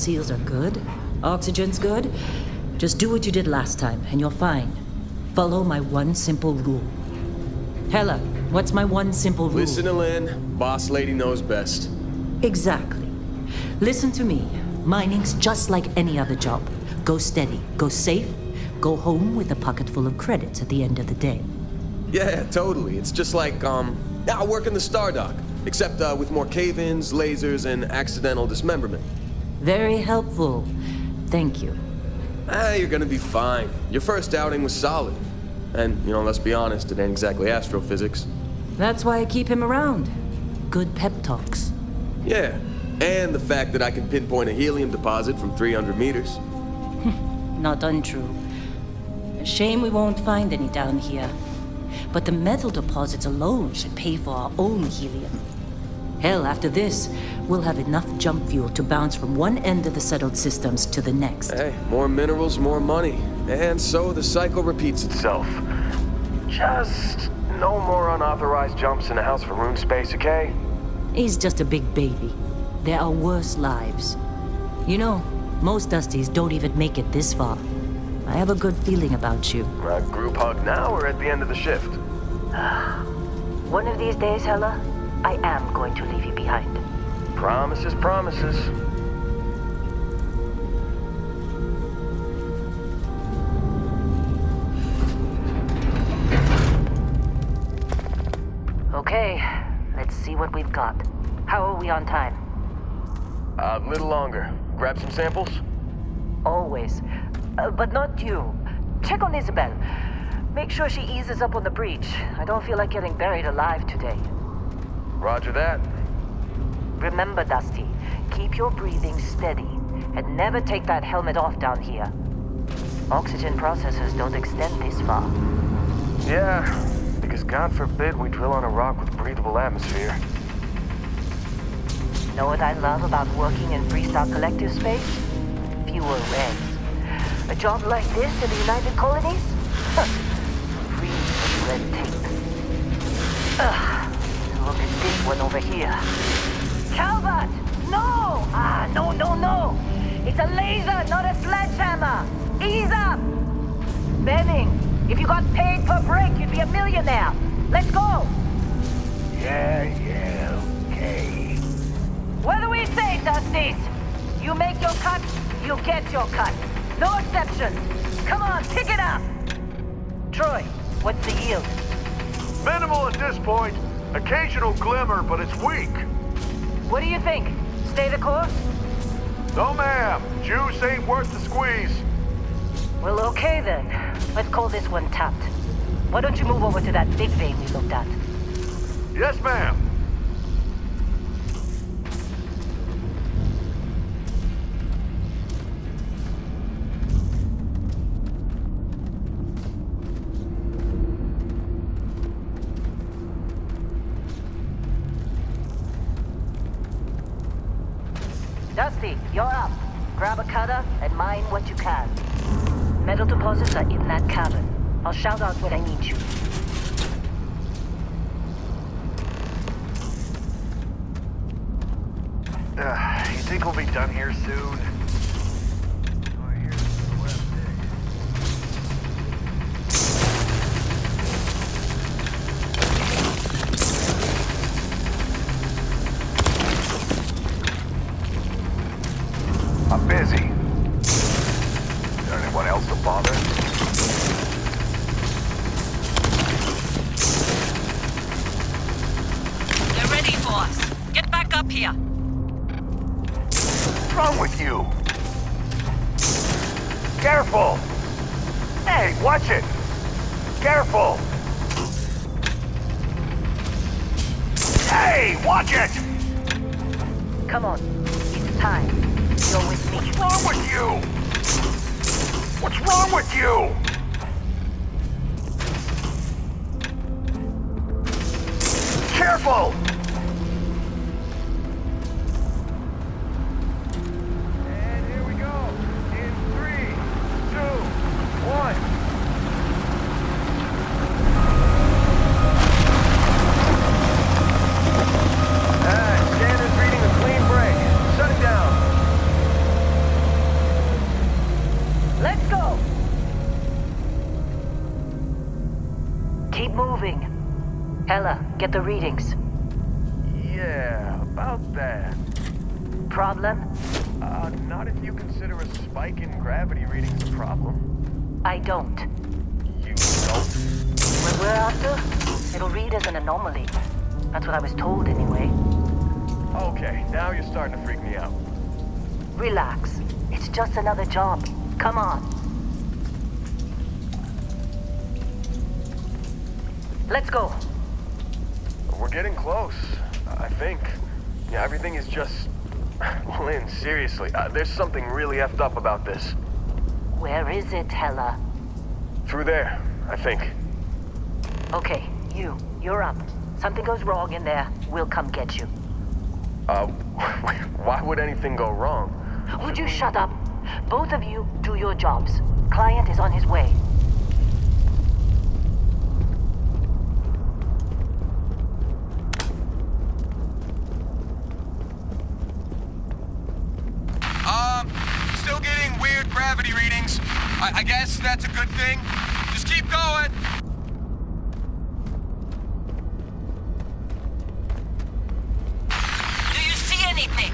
seals are good, oxygen's good, just do what you did last time and you're fine. Follow my one simple rule. Hella, what's my one simple rule? Listen to Lynn. Boss lady knows best. Exactly. Listen to me. Mining's just like any other job. Go steady, go safe, go home with a pocket full of credits at the end of the day. Yeah, totally. It's just like, I work in the Star Dock, except with more cave-ins, lasers, and accidental dismemberment. Very helpful. Thank you. You're gonna be fine. Your first outing was solid. And, let's be honest, it ain't exactly astrophysics. That's why I keep him around. Good pep talks. Yeah, and the fact that I can pinpoint a helium deposit from 300 meters. Not untrue. A shame we won't find any down here. But the metal deposits alone should pay for our own helium. Hell, after this, we'll have enough jump fuel to bounce from one end of the settled systems to the next. Hey, more minerals, more money. And so the cycle repeats itself. Just no more unauthorized jumps in a house for room space, okay? He's just a big baby. There are worse lives. Most Dusties don't even make it this far. I have a good feeling about you. A group hug now or at the end of the shift? One of these days, Hella, I am going to leave you behind. Promises, promises. Okay, let's see what we've got. How are we on time? A little longer. Grab some samples? Always. But not you. Check on Isabel. Make sure she eases up on the breach. I don't feel like getting buried alive today. Roger that. Remember, Dusty, keep your breathing steady and never take that helmet off down here. Oxygen processors don't extend this far. Yeah, because God forbid we drill on a rock with breathable atmosphere. Know what I love about working in Freestar Collective space? Fewer reds. A job like this in the United Colonies? Free from red tape. Look at this one over here. Calvert! No! No. It's a laser, not a sledgehammer. Ease up! Benning, if you got paid per break, you'd be a millionaire. Let's go! Yeah, okay. What do we say, Dusties? You make your cut, you get your cut. No exceptions. Come on, pick it up! Troy, what's the yield? Minimal at this point. Occasional glimmer, but it's weak. What do you think? Stay the course? No, ma'am. Juice ain't worth the squeeze. Well, okay then. Let's call this one tapped. Why don't you move over to that big vein we looked at? Yes, ma'am. Dusty, you're up. Grab a cutter and mine what you can. Metal deposits are in that cabin. I'll shout out when I need you. You think we'll be done here soon? Oh, here's the last day. I'm busy. Is there anyone else to bother? They're ready for us. Get back up here. What's wrong with you? Careful! Hey, watch it! Careful! Hey, watch it! Come on. It's time. You're with me. What's wrong with you? What's wrong with you? Careful! And here we go. In 3, 2, 1. Standard's reading a clean break. Shut it down. Hella, get the readings. Yeah, about that. Problem? Not if you consider a spike in gravity readings a problem. I don't. You don't? What we're after? It'll read as an anomaly. That's what I was told anyway. Okay, now you're starting to freak me out. Relax. It's just another job. Come on. Let's go. We're getting close, I think. Yeah, everything is just... Lynn, seriously, there's something really effed up about this. Where is it, Hella? Through there, I think. Okay, you're up. Something goes wrong in there, we'll come get you. Why would anything go wrong? Would you shut up? Both of you do your jobs. Client is on his way. Still getting weird gravity readings. I guess that's a good thing. Just keep going. Do you see anything?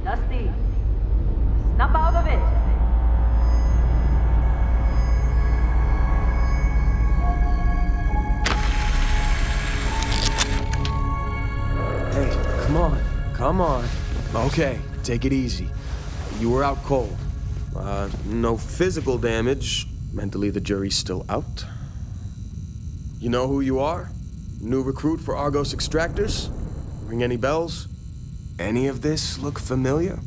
Dusty, snap out of it! Hey, come on. Okay, take it easy. You were out cold. No physical damage. Mentally, the jury's still out. You know who you are? New recruit for Argos Extractors? Ring any bells? Any of this look familiar?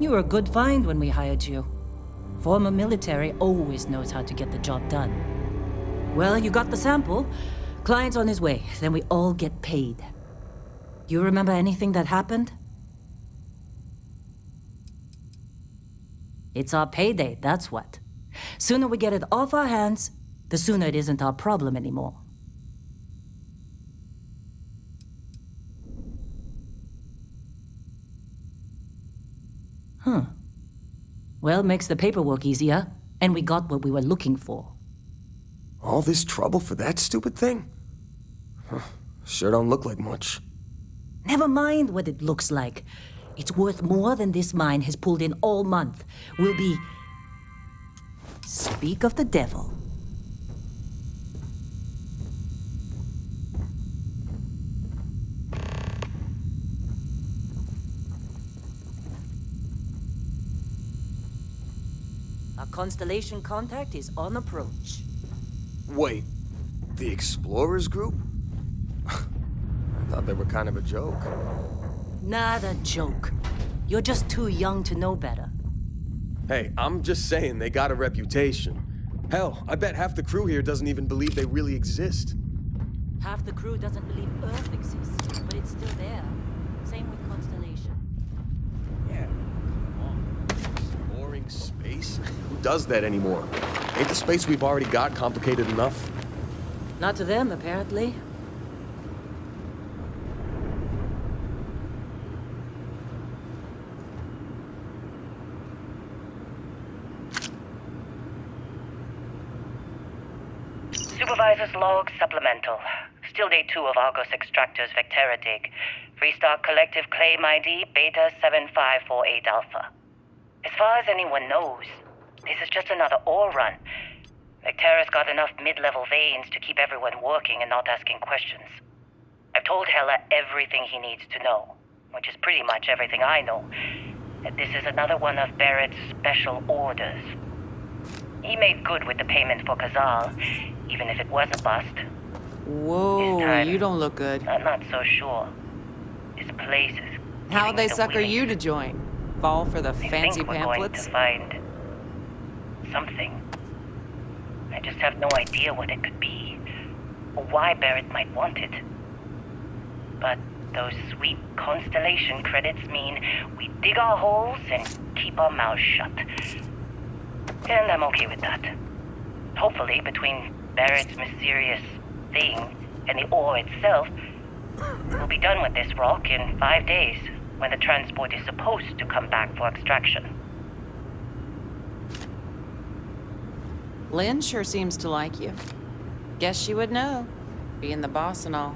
You were a good find when we hired you. Former military always knows how to get the job done. Well, you got the sample. Client's on his way, then we all get paid. Do you remember anything that happened? It's our payday, that's what. Sooner we get it off our hands, the sooner it isn't our problem anymore. Huh. Well, makes the paperwork easier, and we got what we were looking for. All this trouble for that stupid thing? Huh. Sure don't look like much. Never mind what it looks like. It's worth more than this mine has pulled in all month. We'll be... Speak of the devil. Our constellation contact is on approach. Wait, the Explorers group? I thought they were kind of a joke. Not a joke. You're just too young to know better. Hey, I'm just saying they got a reputation. Hell, I bet half the crew here doesn't even believe they really exist. Half the crew doesn't believe Earth exists, but it's still there. Same with Constellation. Yeah, come on. Exploring space? Who does that anymore? Ain't the space we've already got complicated enough? Not to them, apparently. Supervisor's log supplemental. Still day 2 of Argos Extractor's Vectera dig. Freestar Collective Claim ID Beta 7548 Alpha. As far as anyone knows, this is just another ore run. Vectera's got enough mid-level veins to keep everyone working and not asking questions. I've told Hella everything he needs to know, which is pretty much everything I know. This is another one of Barrett's special orders. He made good with the payment for Kazal, even if it was a bust. Whoa, time, you don't look good. I'm not so sure. This place is... How'd they giving me the sucker willies. you to join? Fall for the I fancy think we're pamphlets? going to find... something. I just have no idea what it could be, or why Barrett might want it. But those sweet constellation credits mean we dig our holes and keep our mouths shut. And I'm okay with that. Hopefully, between Barrett's mysterious thing and the ore itself, we'll be done with this rock in 5 days, when the transport is supposed to come back for extraction. Lynn sure seems to like you. Guess she would know, being the boss and all.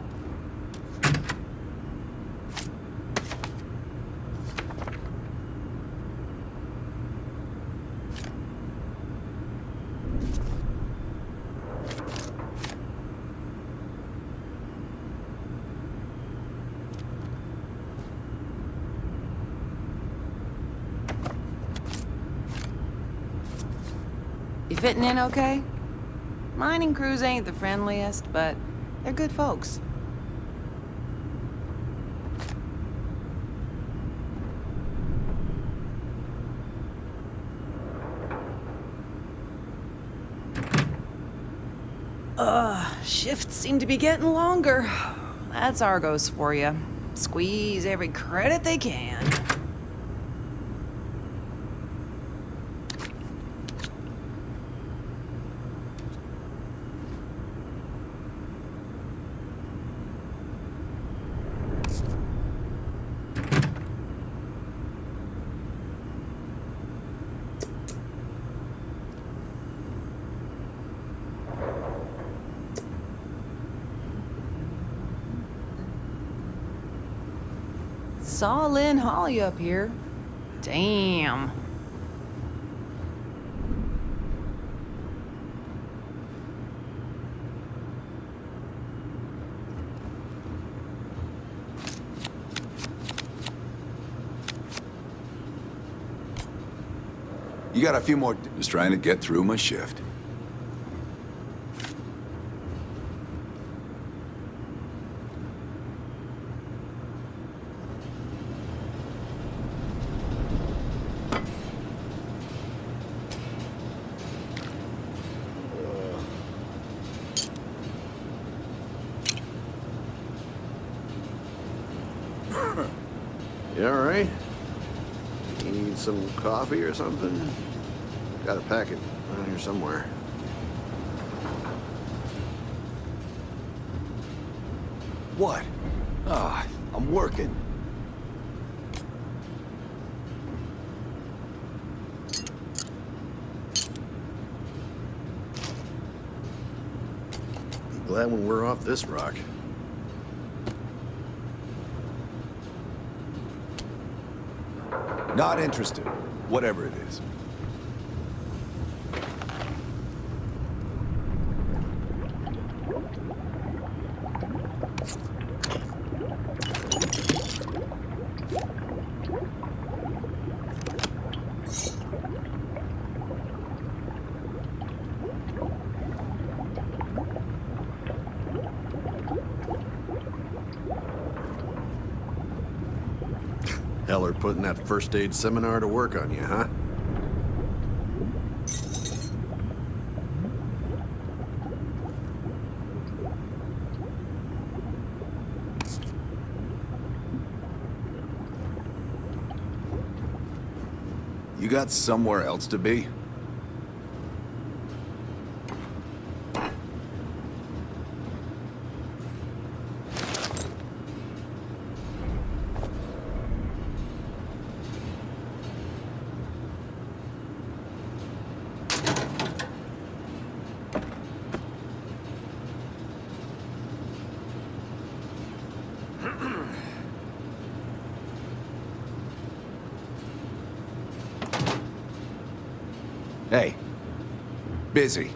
You fitting in okay? Mining crews ain't the friendliest, but they're good folks. Shifts seem to be getting longer. That's Argos for you. Squeeze every credit they can. Saw Lynn haul you up here. Damn. You got a few more... Just trying to get through my shift. You alright? You need some coffee or something? Got a packet around here somewhere. What? Ah, I'm working. Be glad when we're off this rock. Not interested. Whatever it is. Heller putting that first aid seminar to work on you, huh? You got somewhere else to be? Hey, busy.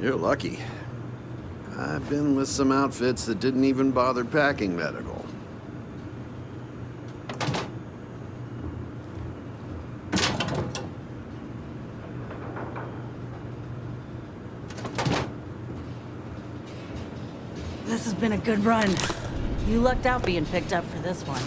You're lucky. I've been with some outfits that didn't even bother packing medical. This has been a good run. You lucked out being picked up for this one.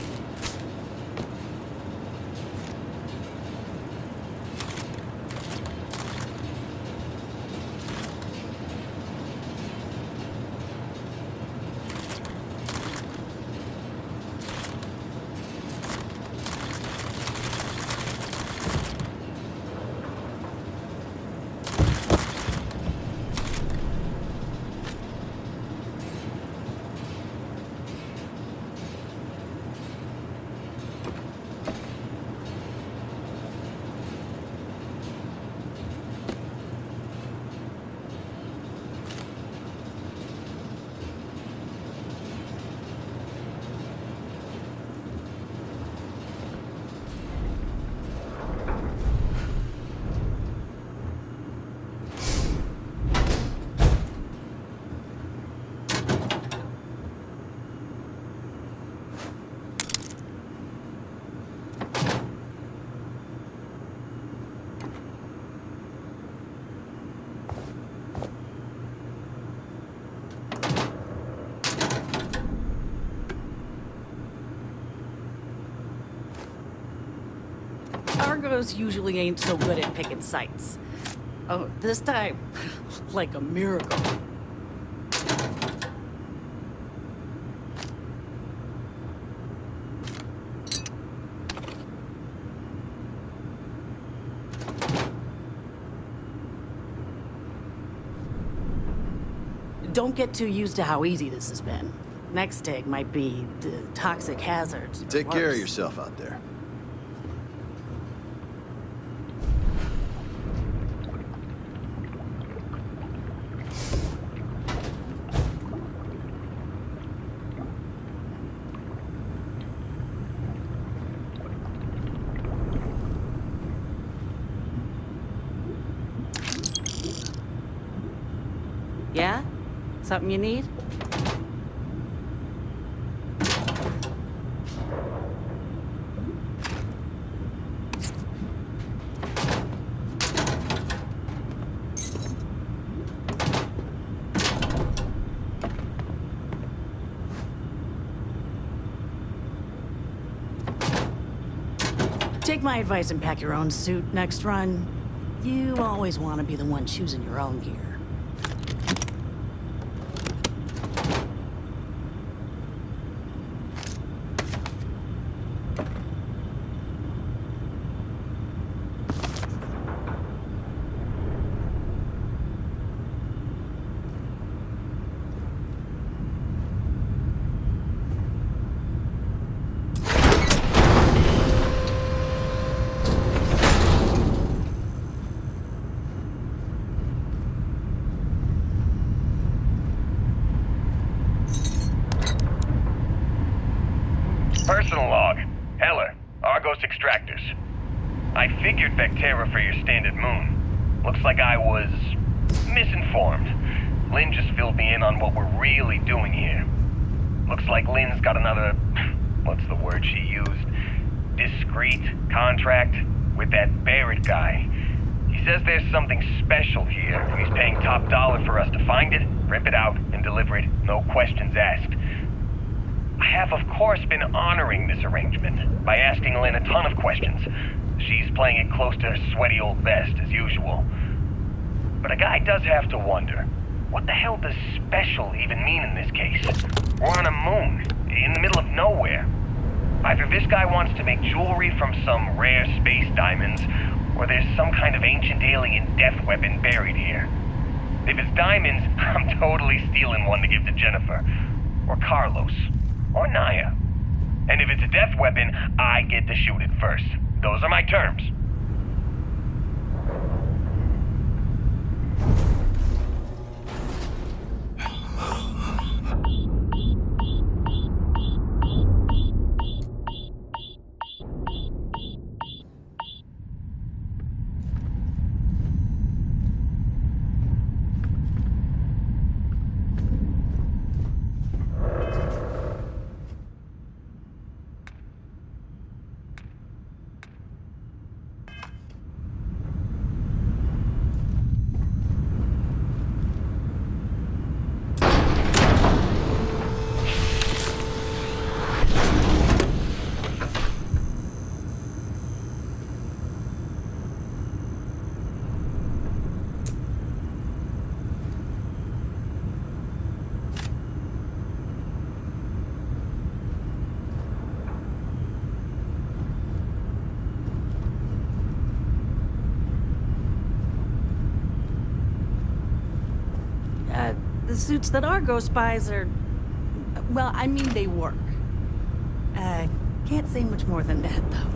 Argos usually ain't so good at picking sites. Oh, this time, like a miracle. Don't get too used to how easy this has been. Next dig might be the toxic hazards. or Take care of worse. yourself out there. Yeah? Something you need? Take my advice and pack your own suit next run. You always want to be the one choosing your own gear. Personal log. Heller, Argos Extractors. I figured Vectera for your standard moon. Looks like I was misinformed. Lynn just filled me in on what we're really doing here. Looks like Lynn's got another, what's the word she used? Discreet contract with that Barrett guy. He says there's something special here, and he's paying top dollar for us to find it, rip it out, and deliver it, no questions asked. I have, of course, been honoring this arrangement by asking Lynn a ton of questions. She's playing it close to her sweaty old vest, as usual. But a guy does have to wonder, what the hell does special even mean in this case? We're on a moon, in the middle of nowhere. Either this guy wants to make jewelry from some rare space diamonds, or there's some kind of ancient alien death weapon buried here. If it's diamonds, I'm totally stealing one to give to Jennifer, or Carlos, or Naya. And if it's a death weapon, I get to shoot it first. Those are my terms. The suits that Argos buys are... Well, I mean they work. Can't say much more than that, though.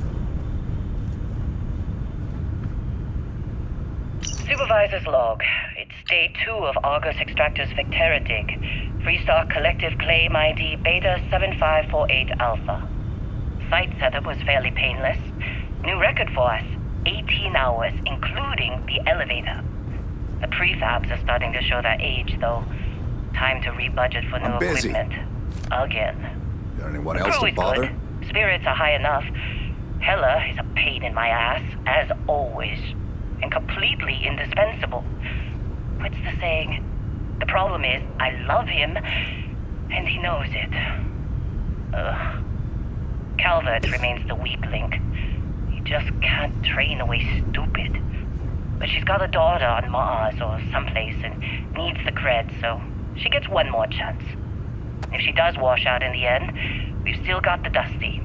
Supervisor's log. It's day 2 of Argos Extractor's Vectera dig. Freestar Collective Claim ID Beta 7548 Alpha. Site setup was fairly painless. New record for us. 18 hours, including the elevator. The prefabs are starting to show their age, though. Time to rebudget for new I'm busy. equipment. Again. Got anyone The else crew to is bother? good. Spirits are high enough. Hella is a pain in my ass, as always. And completely indispensable. What's the saying? The problem is, I love him, and he knows it. Ugh. Calvert remains the weak link. He just can't train away stupid. But she's got a daughter on Mars or someplace and needs the cred, so she gets one more chance. If she does wash out in the end, we've still got the Dusty.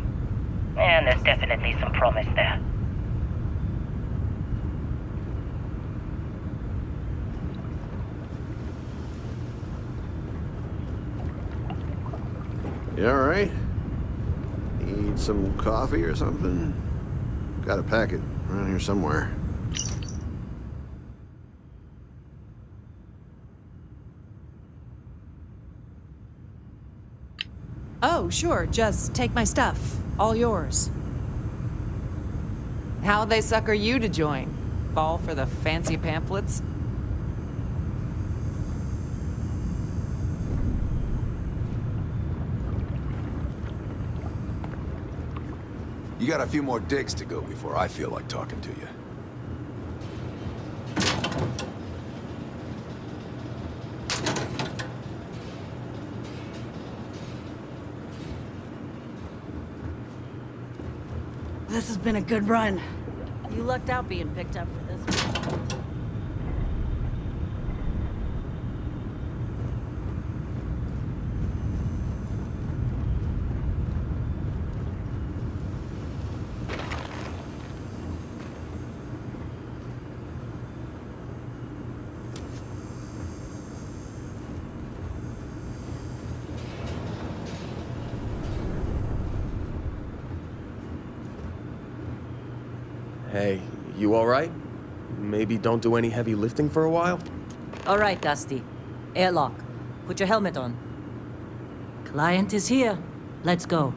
And there's definitely some promise there. You all right? Need some coffee or something? Got a packet around here somewhere. Oh, sure, just take my stuff. All yours. How'd they sucker you to join? Fall for the fancy pamphlets? You got a few more digs to go before I feel like talking to you. This has been a good run. You lucked out being picked up for this one. Hey, you alright? Maybe don't do any heavy lifting for a while? All right, Dusty. Airlock. Put your helmet on. Client is here. Let's go.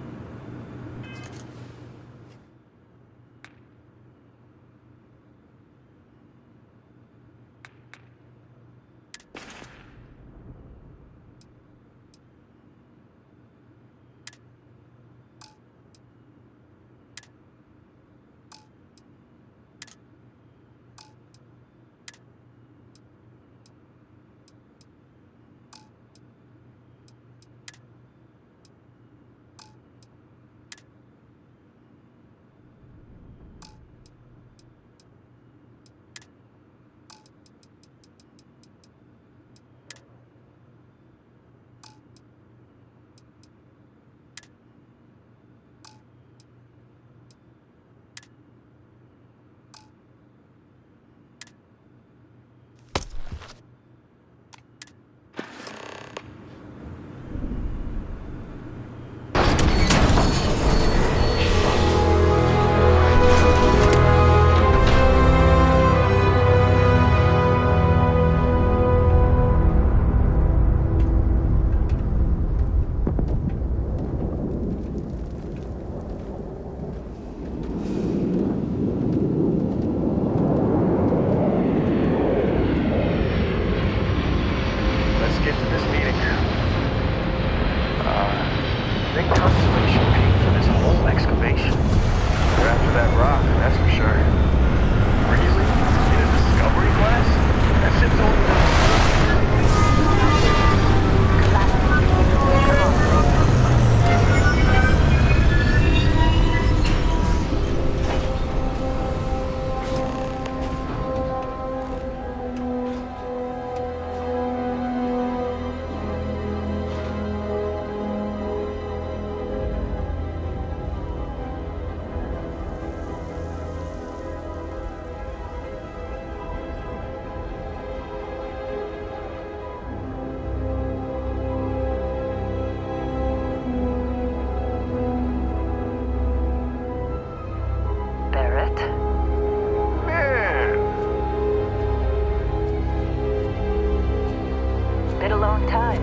time.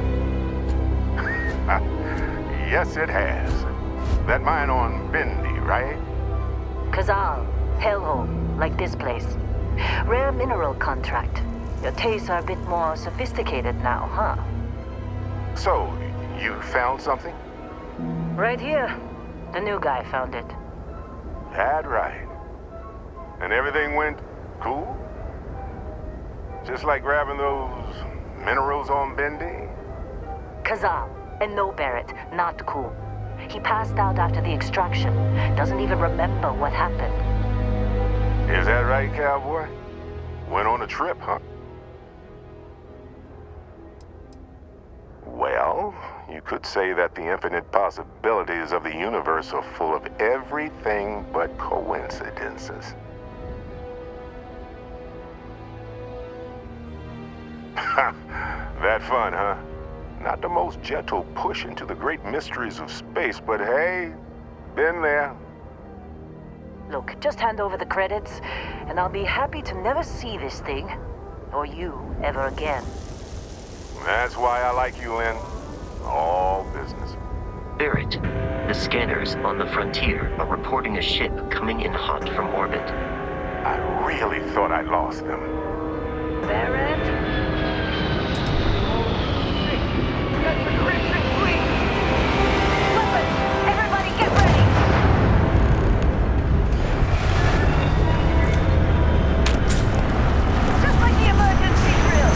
Yes, it has. That mine on Bendy, right? Kazal, hellhole, like this place. Rare mineral contract. Your tastes are a bit more sophisticated now, huh? So, you found something? Right here. The new guy found it. That right. And everything went cool? Just like grabbing those minerals on Bendy? Kazal, and no Barrett, not cool. He passed out after the extraction. Doesn't even remember what happened. Is that right, cowboy? Went on a trip, huh? Well, you could say that the infinite possibilities of the universe are full of everything but coincidences. That fun, huh? Not the most gentle push into the great mysteries of space, but hey, been there. Look, just hand over the credits, and I'll be happy to never see this thing, or you, ever again. That's why I like you, Lynn. All business. Barrett, the scanners on the frontier are reporting a ship coming in hot from orbit. I really thought I lost them. Barrett? That's the Crimson Fleet! Weapons! Everybody get ready! Just like the emergency drill!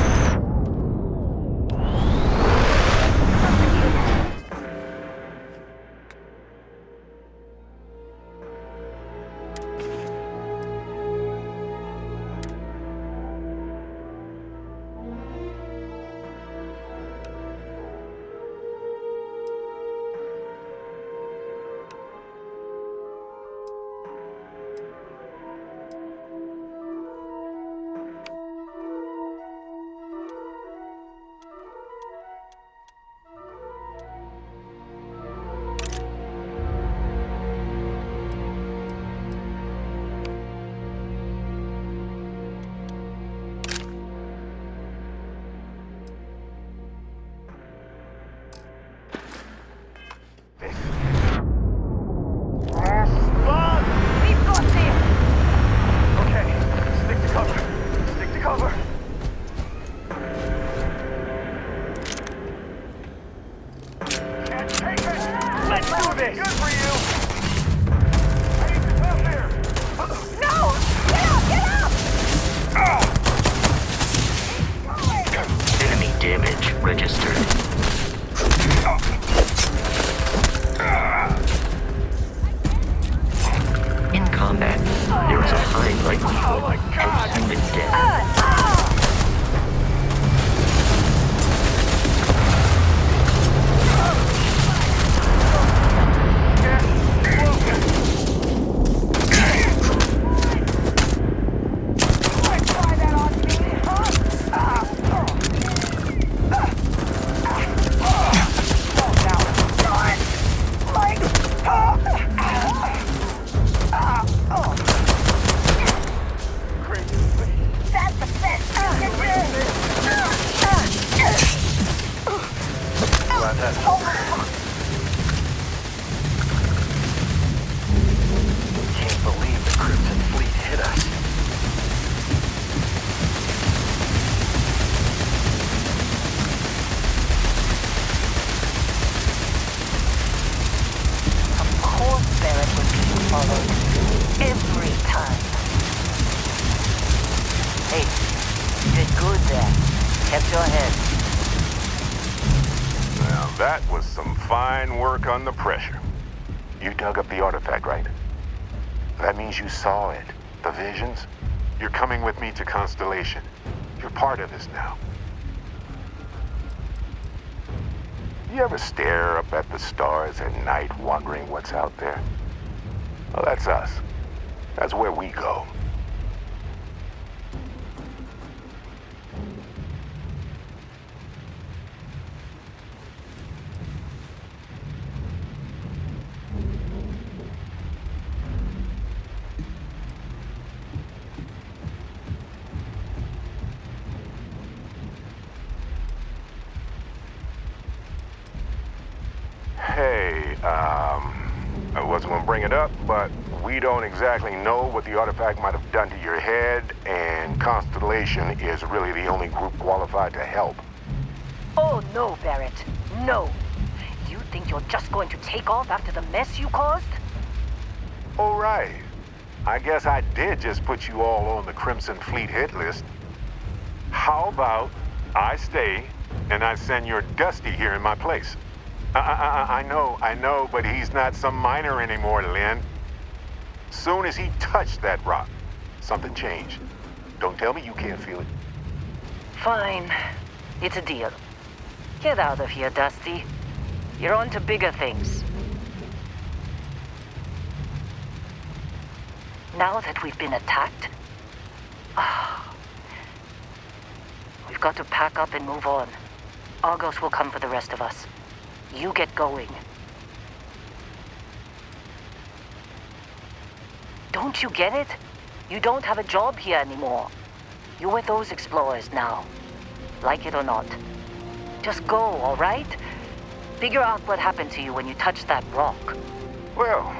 That was some fine work under pressure. You dug up the artifact, right? That means you saw it. The visions? You're coming with me to Constellation. You're part of this now. You ever stare up at the stars at night wondering what's out there? Well, that's us. That's where we go. I wasn't gonna bring it up, but we don't exactly know what the artifact might have done to your head, and Constellation is really the only group qualified to help. Oh, no, Barrett. No. You think you're just going to take off after the mess you caused? All right. I guess I did just put you all on the Crimson Fleet hit list. How about I stay and I send your Dusty here in my place? I know, but he's not some miner anymore, Lynn. Soon as he touched that rock, something changed. Don't tell me you can't feel it. Fine. It's a deal. Get out of here, Dusty. You're on to bigger things. Now that we've been attacked, we've got to pack up and move on. Argos will come for the rest of us. You get going. Don't you get it? You don't have a job here anymore. You're with those explorers now. Like it or not. Just go, all right? Figure out what happened to you when you touched that rock. Well,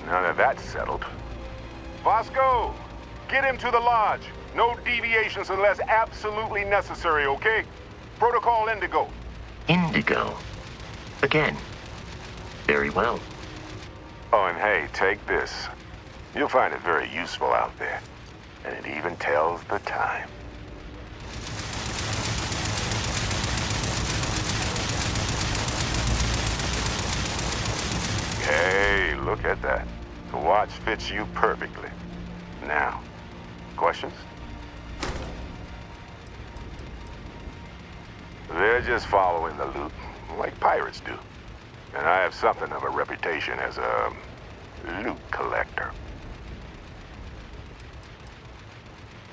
now that that's settled. Vasco, get him to the lodge. No deviations unless absolutely necessary, okay? Protocol Indigo. Indigo. Again. Very well. Oh, and hey, take this. You'll find it very useful out there. And it even tells the time. Hey, look at that. The watch fits you perfectly. Now, questions? They're just following the loot, like pirates do. And I have something of a reputation as a loot collector.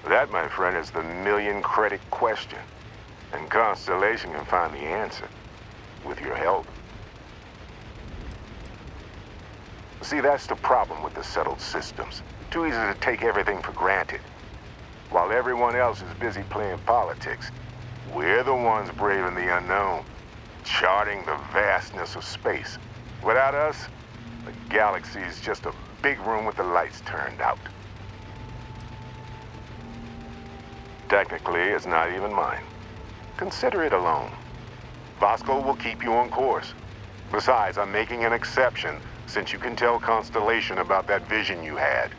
That, my friend, is the million-credit question. And Constellation can find the answer, with your help. See, that's the problem with the settled systems. Too easy to take everything for granted. While everyone else is busy playing politics, we're the ones braving the unknown, charting the vastness of space. Without us, the galaxy is just a big room with the lights turned out. Technically, it's not even mine. Consider it alone. Vasco will keep you on course. Besides, I'm making an exception since you can tell Constellation about that vision you had.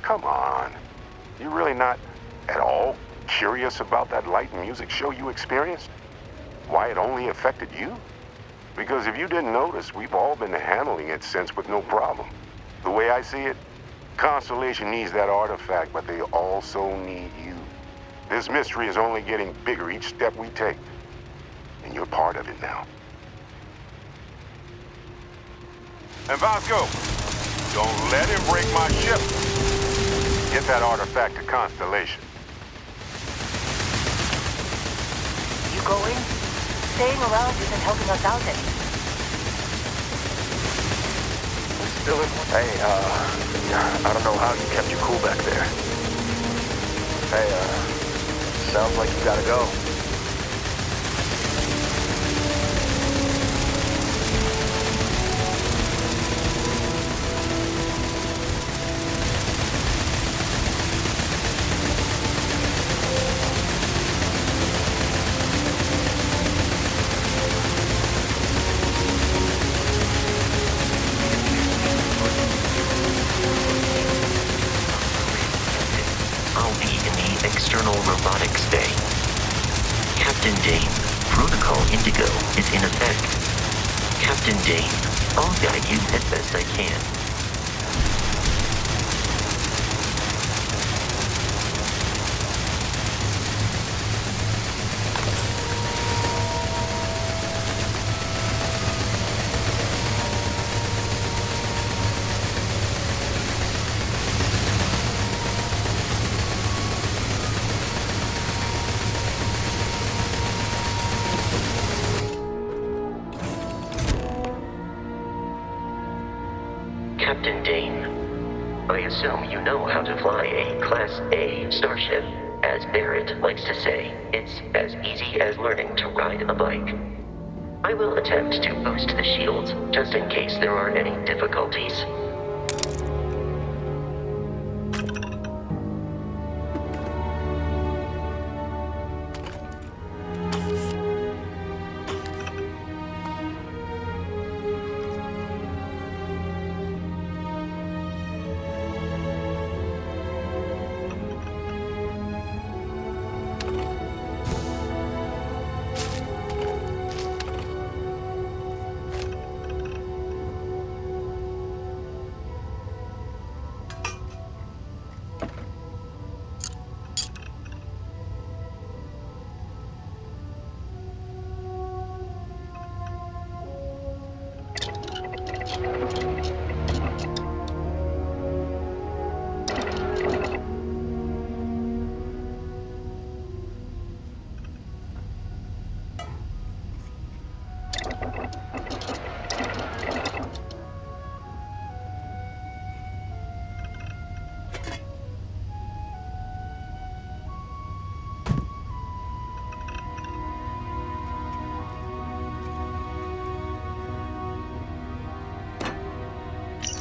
Come on. You're really not at all curious about that light and music show you experienced? Why it only affected you? Because if you didn't notice, we've all been handling it since with no problem. The way I see it, Constellation needs that artifact, but they also need you. This mystery is only getting bigger each step we take, and you're part of it now. And Vasco, don't let him break my ship. Get that artifact to Constellation. You going? Staying around isn't helping us out any. Hey, I don't know how you kept your cool back there. Hey, sounds like you gotta go. I'll be in the external robotics bay. Captain Dane, Protocol Indigo is in effect. Captain Dane, I'll guide you as best I can. Captain Dane, I assume you know how to fly a Class A starship. As Barrett likes to say, it's as easy as learning to ride a bike. I will attempt to boost the shields, just in case there are any difficulties.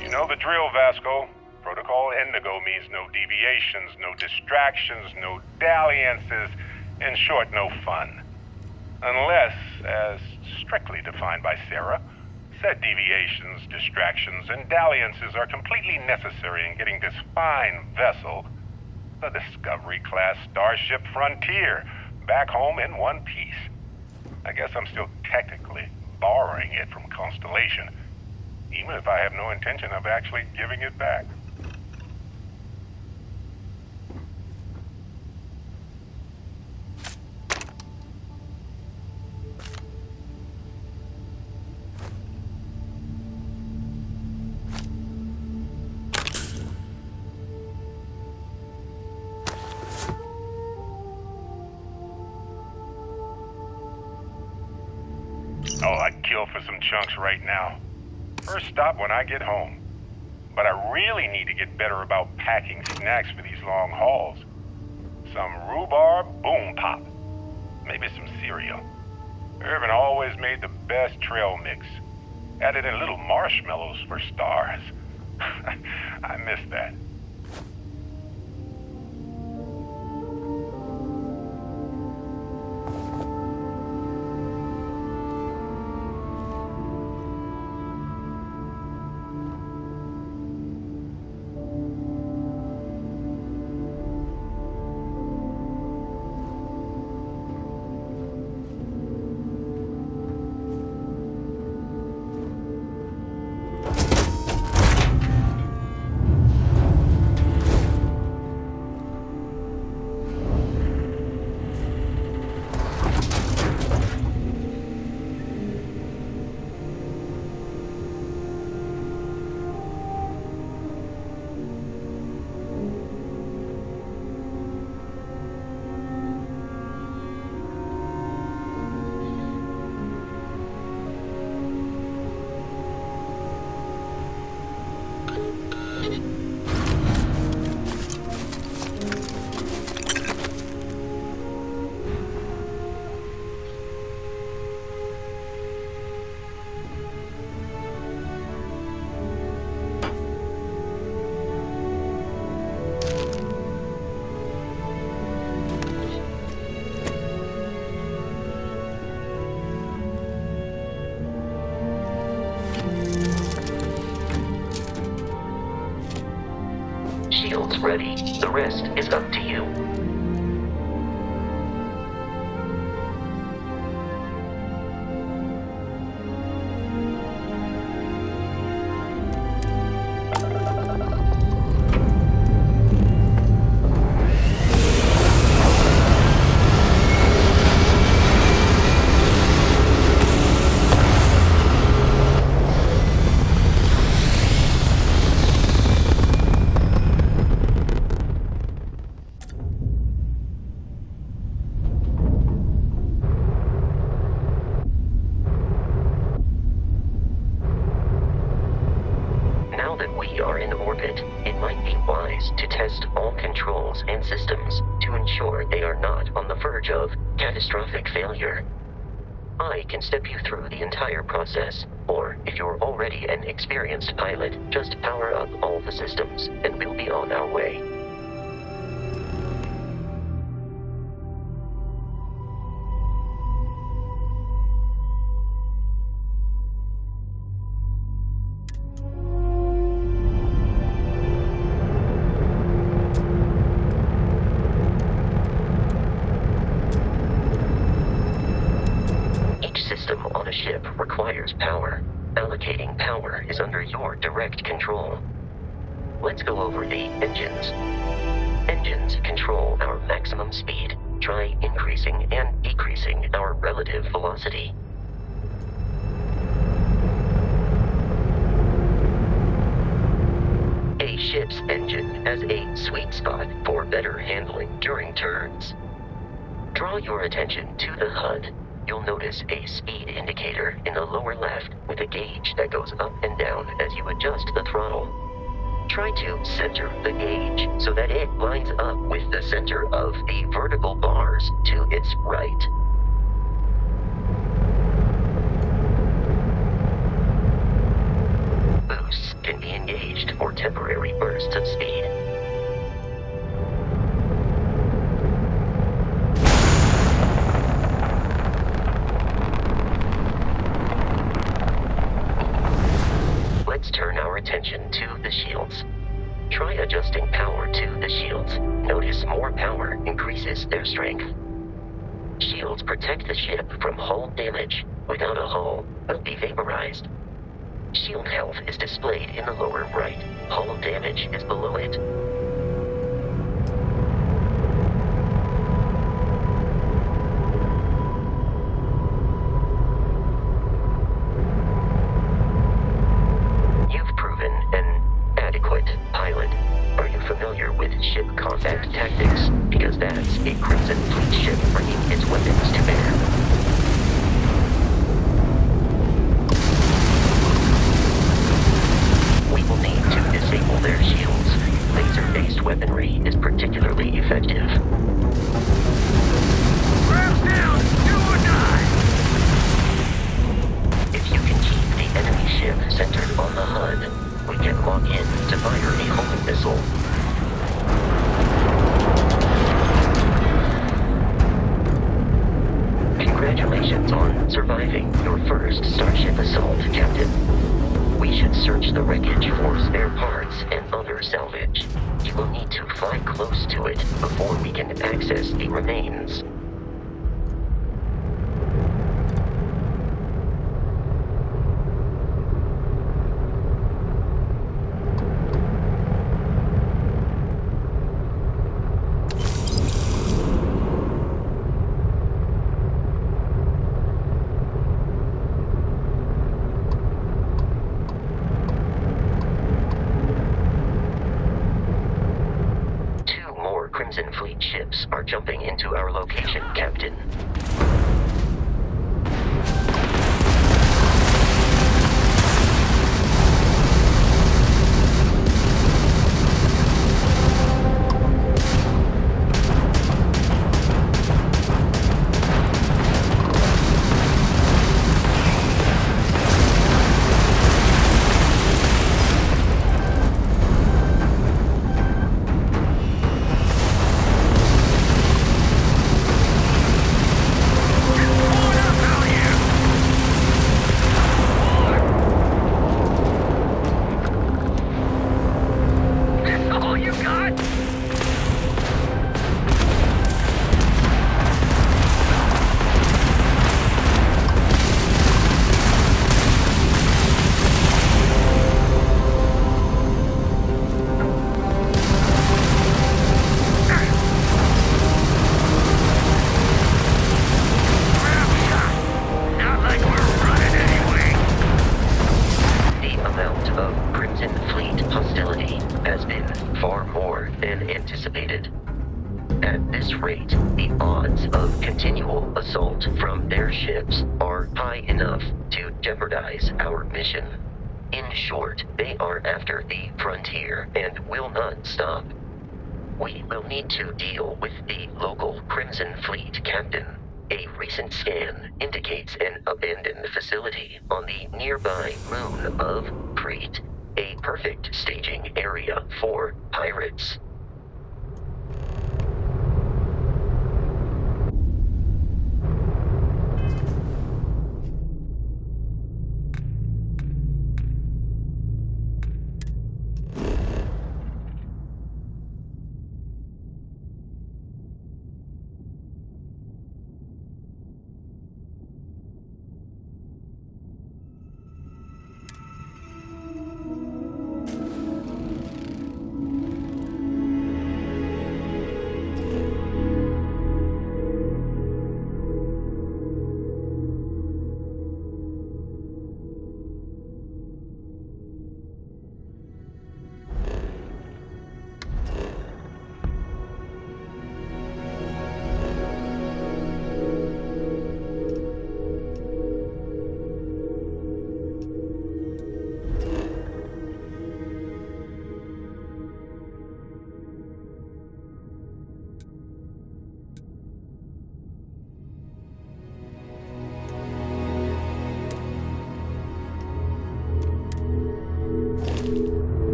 You know the drill, Vasco. Protocol Indigo means no deviations, no distractions, no dalliances, in short, no fun. Unless, as strictly defined by Sarah, said deviations, distractions, and dalliances are completely necessary in getting this fine vessel, the Discovery-class Starship Frontier, back home in one piece. I guess I'm still technically borrowing it from Constellation, even if I have no intention of actually giving it back. Oh, I'd kill for some chunks right now. First stop when I get home. But I really need to get better about packing snacks for these long hauls. Some rhubarb boom pop. Maybe some cereal. Irvin always made the best trail mix. Added in little marshmallows for stars. I miss that. Shields ready. The rest is up to you. Now that we are in orbit, it might be wise to test all controls and systems to ensure they are not on the verge of catastrophic failure. I can step you through the entire process, or if you're already an experienced pilot, just power up all the systems, and we'll be on our way. Ship requires power. Allocating power is under your direct control. Let's go over the engines. Engines control our maximum speed. Try increasing and decreasing our relative velocity. A ship's engine has a sweet spot for better handling during turns. Draw your attention to the HUD. You'll notice a speed indicator in the lower left with a gauge that goes up and down as you adjust the throttle. Try to center the gauge so that it lines up with the center of the vertical bars to its right. Boosts can be engaged for temporary bursts of speed. Let's turn our attention to the shields. Try adjusting power to the shields. Notice more power increases their strength. Shields protect the ship from hull damage. Without a hull, will be vaporized. Shield health is displayed in the lower right. Hull damage is below it. Ship combat tactics, because that's a Crimson Fleet ship bringing its weapons to bear. We will need to disable their shields. Laser-based weaponry is particularly effective. Ramps down! Do or die! If you can keep the enemy ship centered on the HUD, we can lock in to fire a homing missile. Congratulations on surviving your first Starship assault, Captain. We should search the wreckage for spare parts and other salvage. You will need to fly close to it before we can access the remains. Crimson Fleet ships are jumping into our location, Captain. At this rate, the odds of continual assault from their ships are high enough to jeopardize our mission. In short, they are after the frontier and will not stop. We will need to deal with the local Crimson Fleet captain. A recent scan indicates an abandoned facility on the nearby moon of Crete, a perfect staging area for pirates.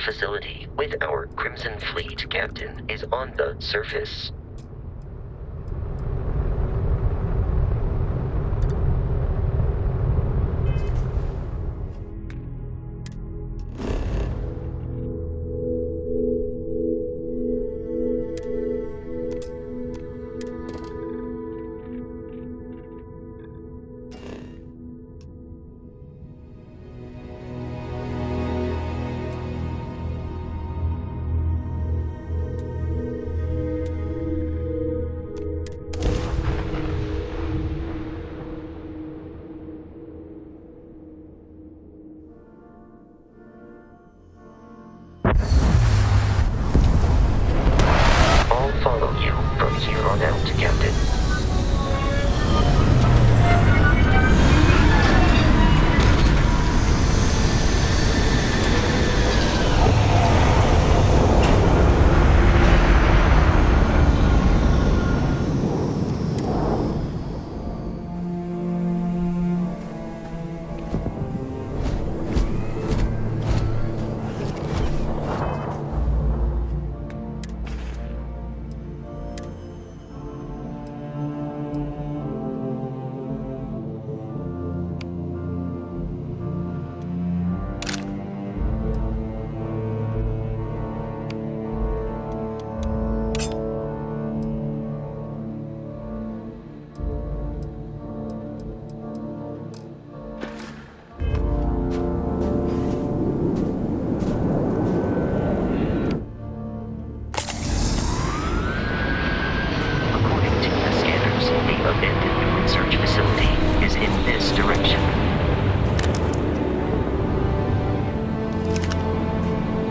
Facility with our Crimson Fleet captain is on the surface.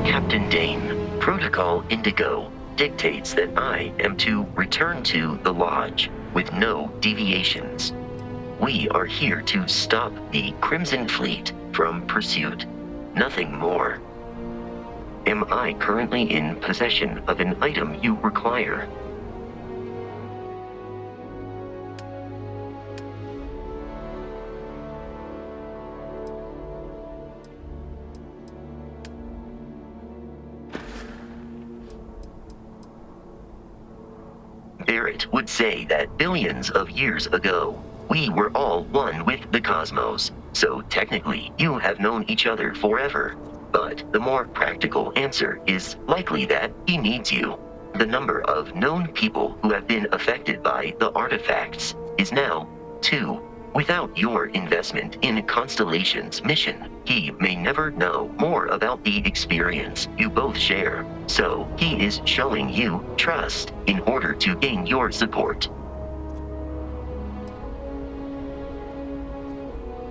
Captain Dane, Protocol Indigo dictates that I am to return to the Lodge with no deviations. We are here to stop the Crimson Fleet from pursuit, nothing more. Am I currently in possession of an item you require? Barrett would say that billions of years ago, we were all one with the cosmos, so technically you have known each other forever. But the more practical answer is likely that he needs you. The number of known people who have been affected by the artifacts is now 2. Without your investment in Constellation's mission, he may never know more about the experience you both share. So he is showing you trust in order to gain your support.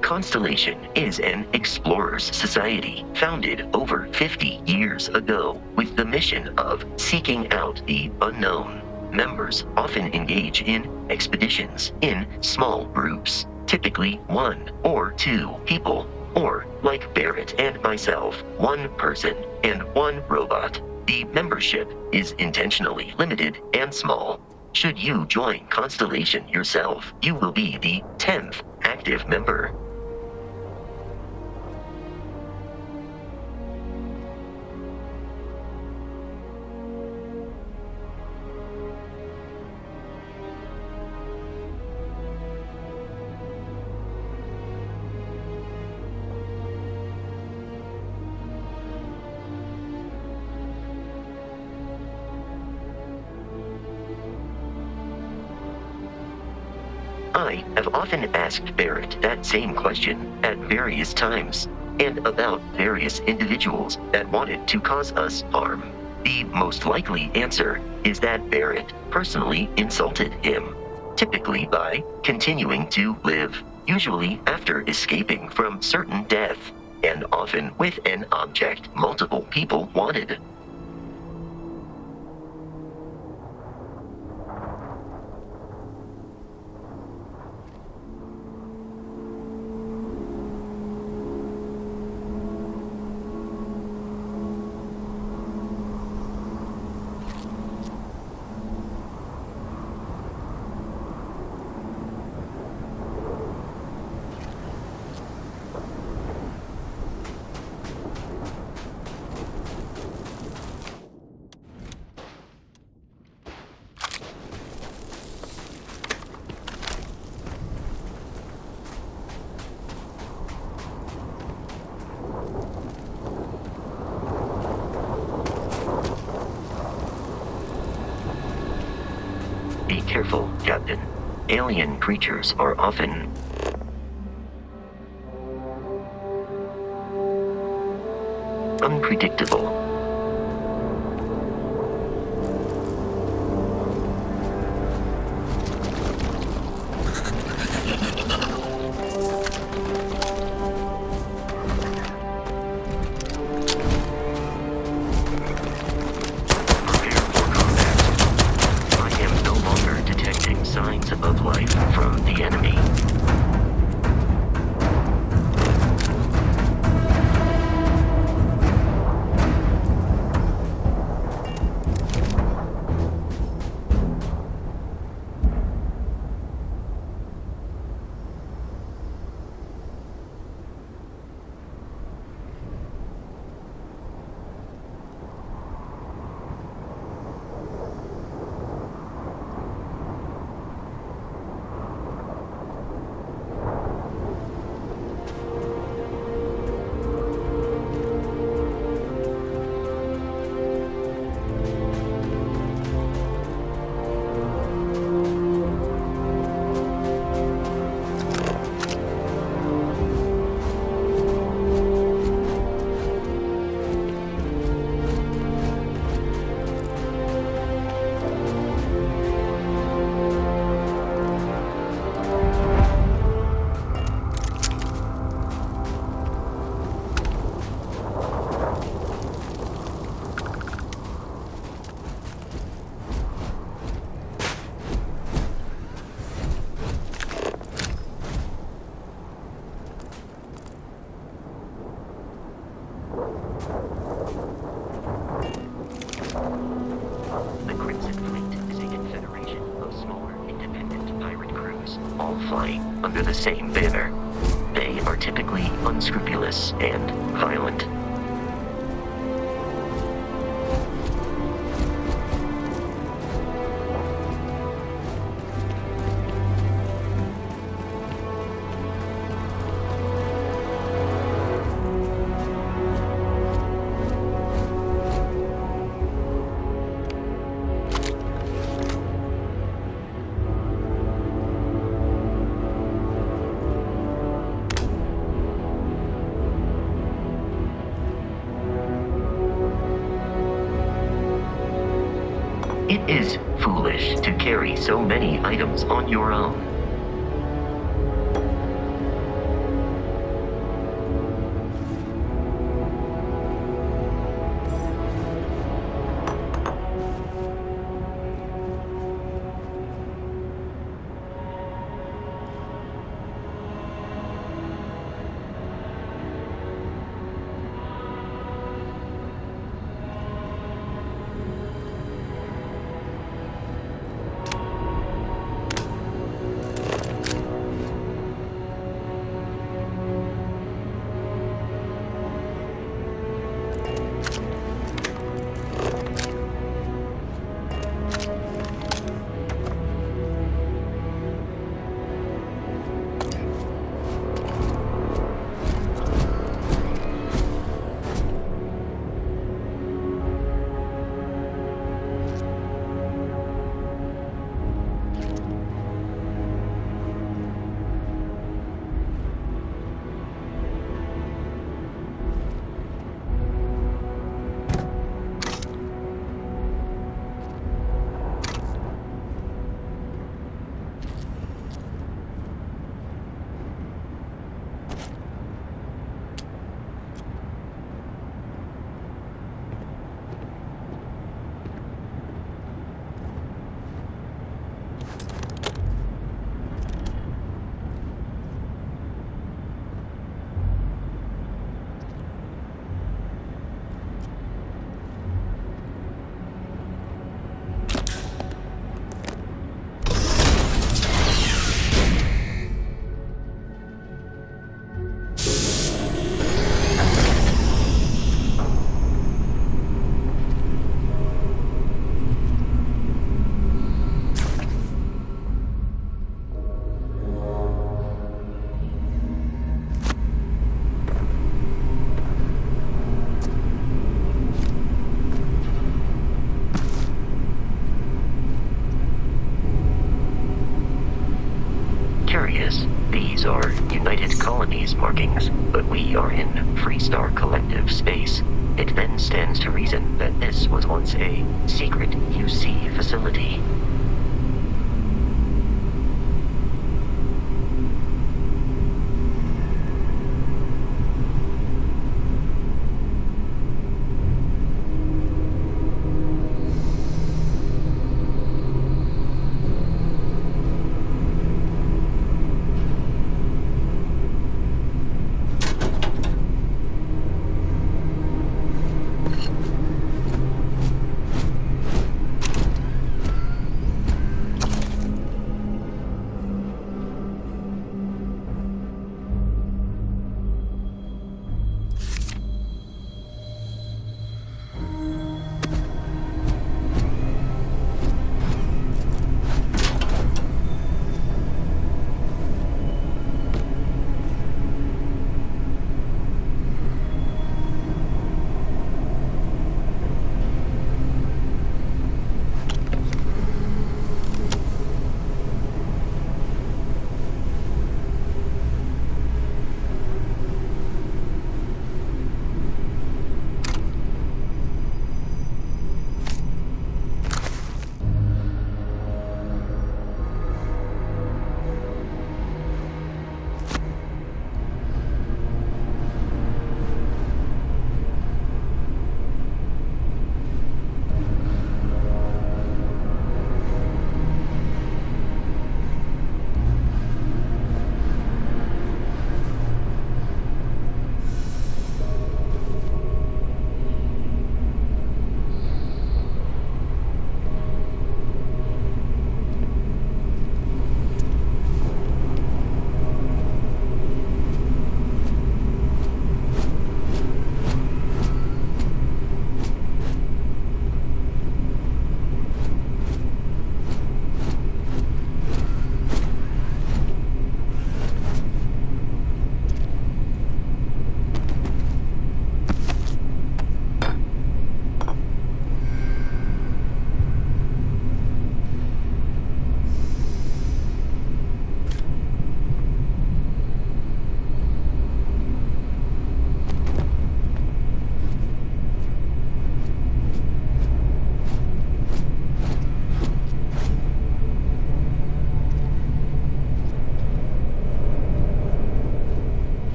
Constellation is an explorers society founded over 50 years ago with the mission of seeking out the unknown. Members often engage in expeditions in small groups, typically 1 or 2 people, or like Barrett and myself, 1 person and 1 robot. The membership is intentionally limited and small. Should you join Constellation yourself, you will be the 10th active member. I have often asked Barrett that same question at various times, and about various individuals that wanted to cause us harm. The most likely answer is that Barrett personally insulted him, typically by continuing to live, usually after escaping from certain death, and often with an object multiple people wanted. Be careful, Captain. Alien creatures are often unpredictable. Signs of life from the enemy. All flying under the same banner. They are typically unscrupulous and violent. It is foolish to carry so many items on your own. These are United Colonies markings, but we are in Freestar Collective space. It then stands to reason that this was once a secret UC facility.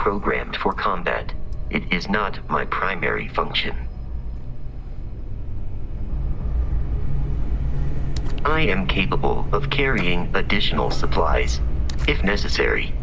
programmed for combat. It is not my primary function. I am capable of carrying additional supplies, if necessary.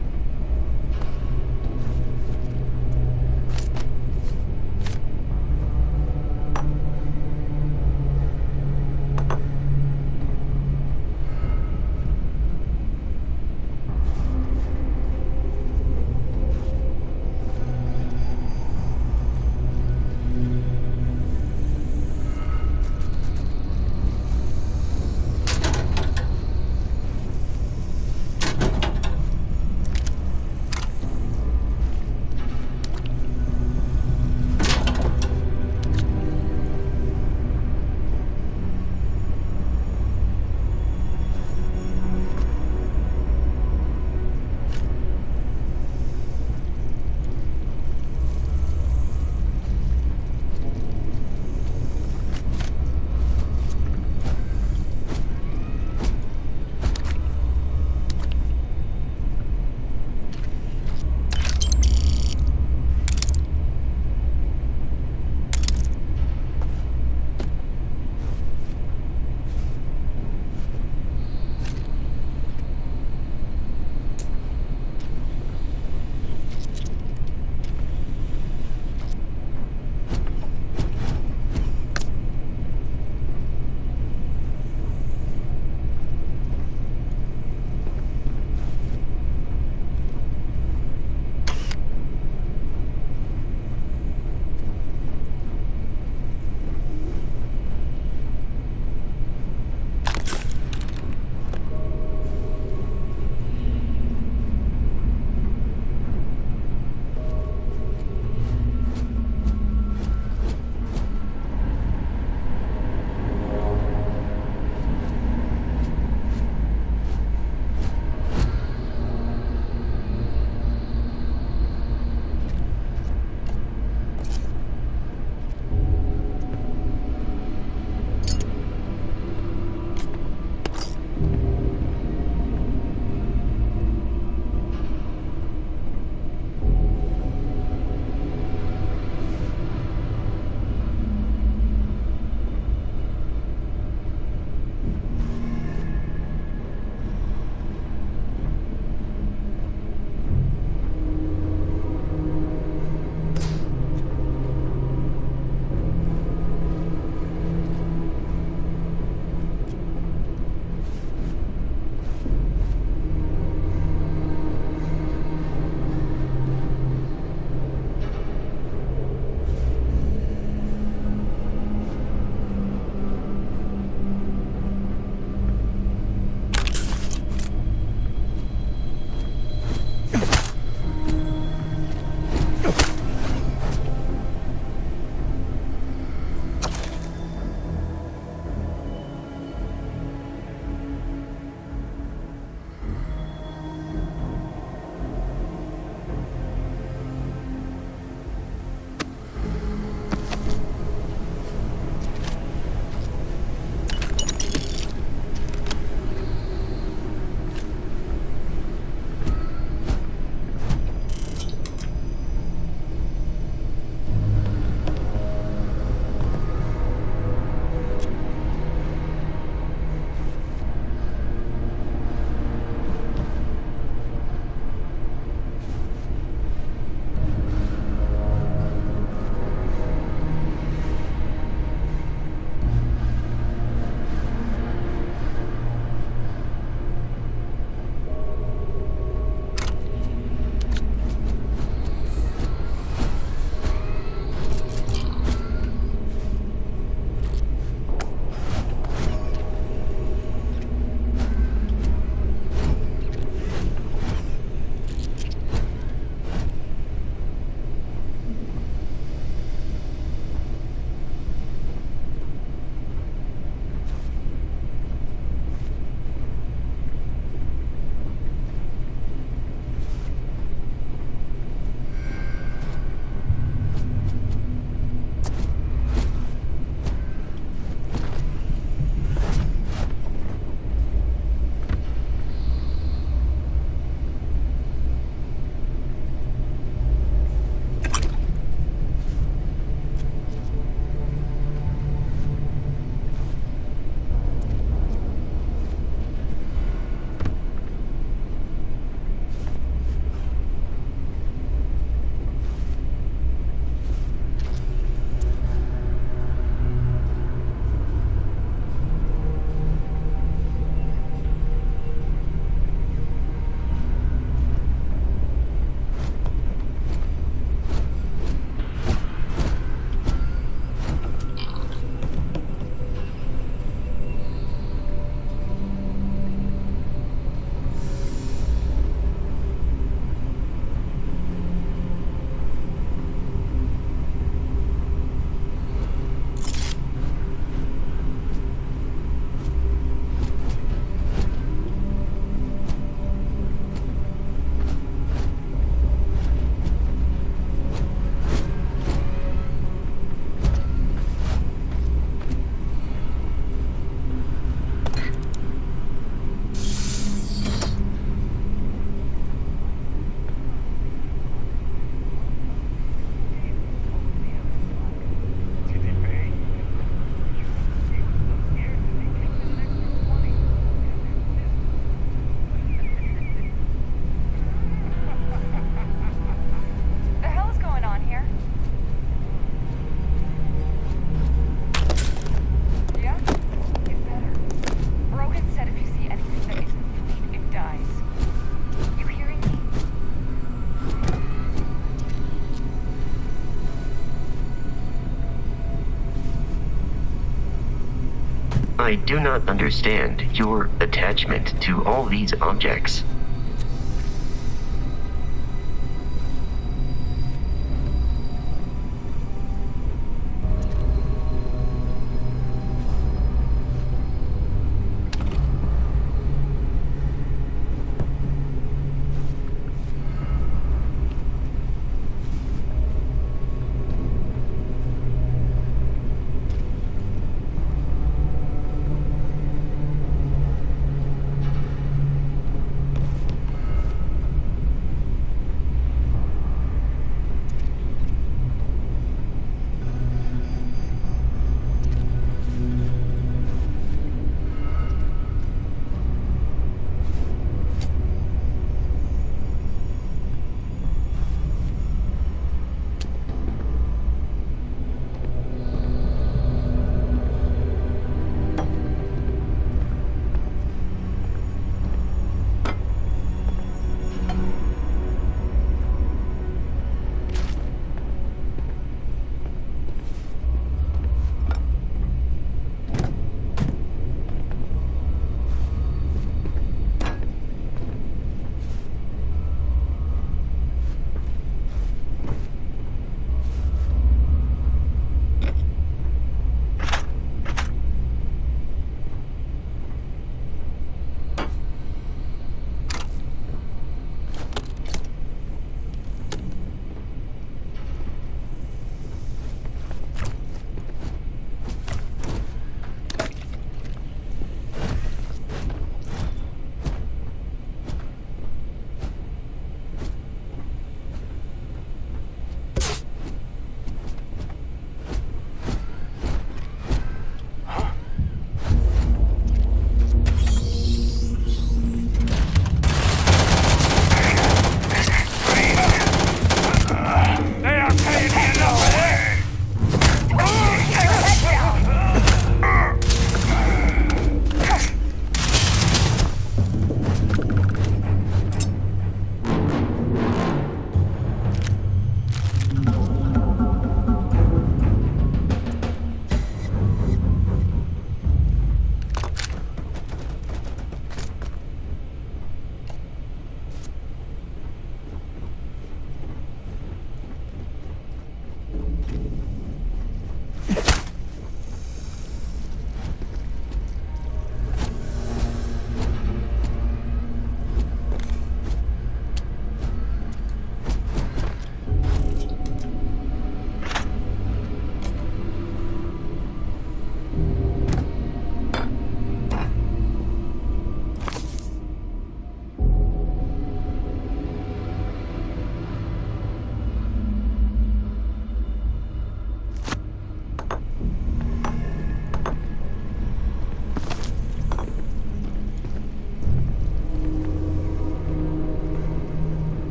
I do not understand your attachment to all these objects.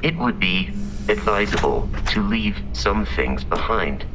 it would be advisable to leave some things behind.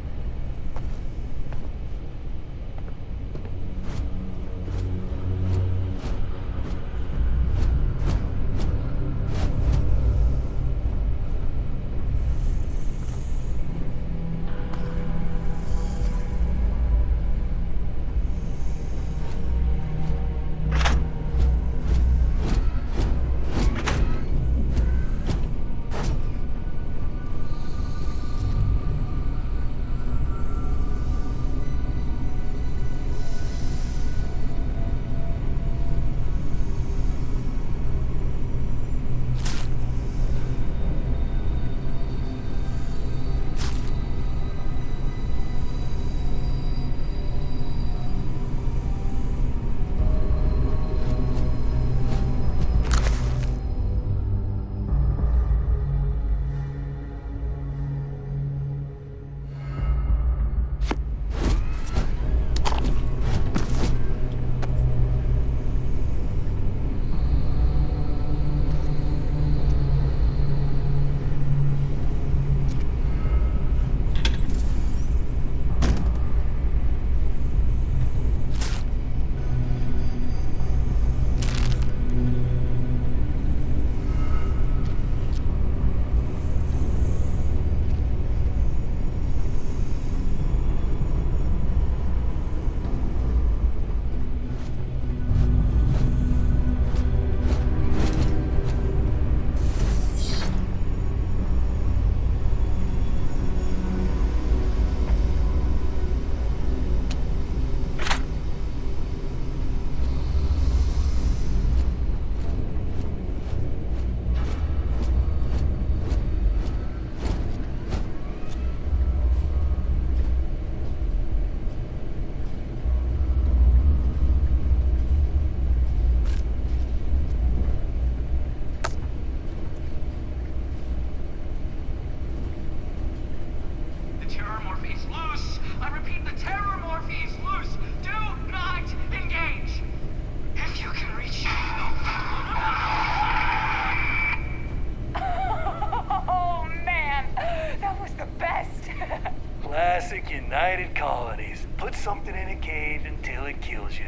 Classic United Colonies. Put something in a cage until it kills you.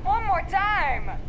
One more time!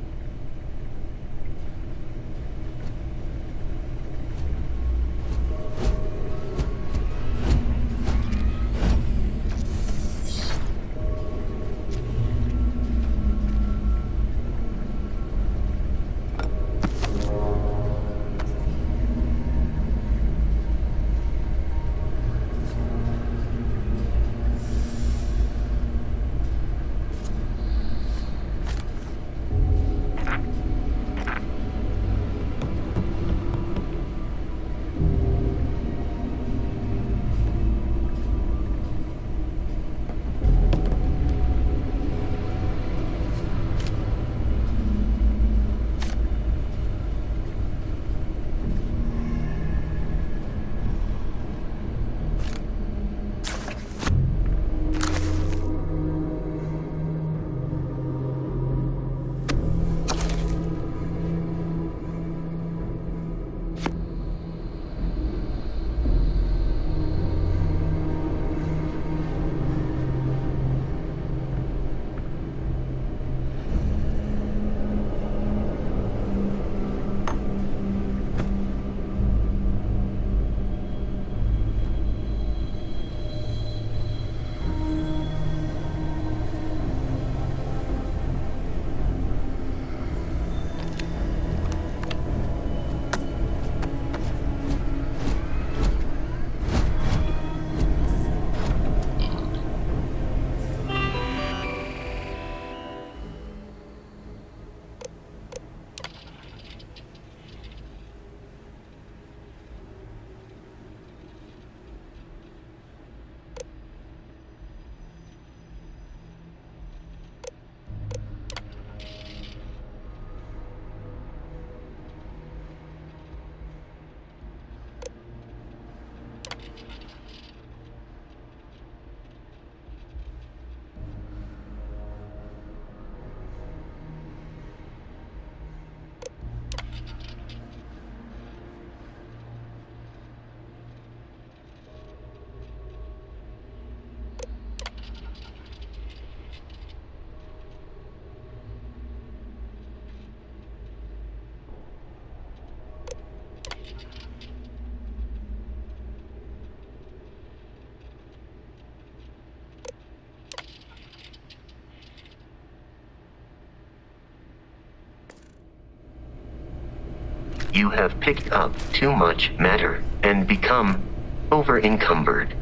You have picked up too much matter and become over-encumbered.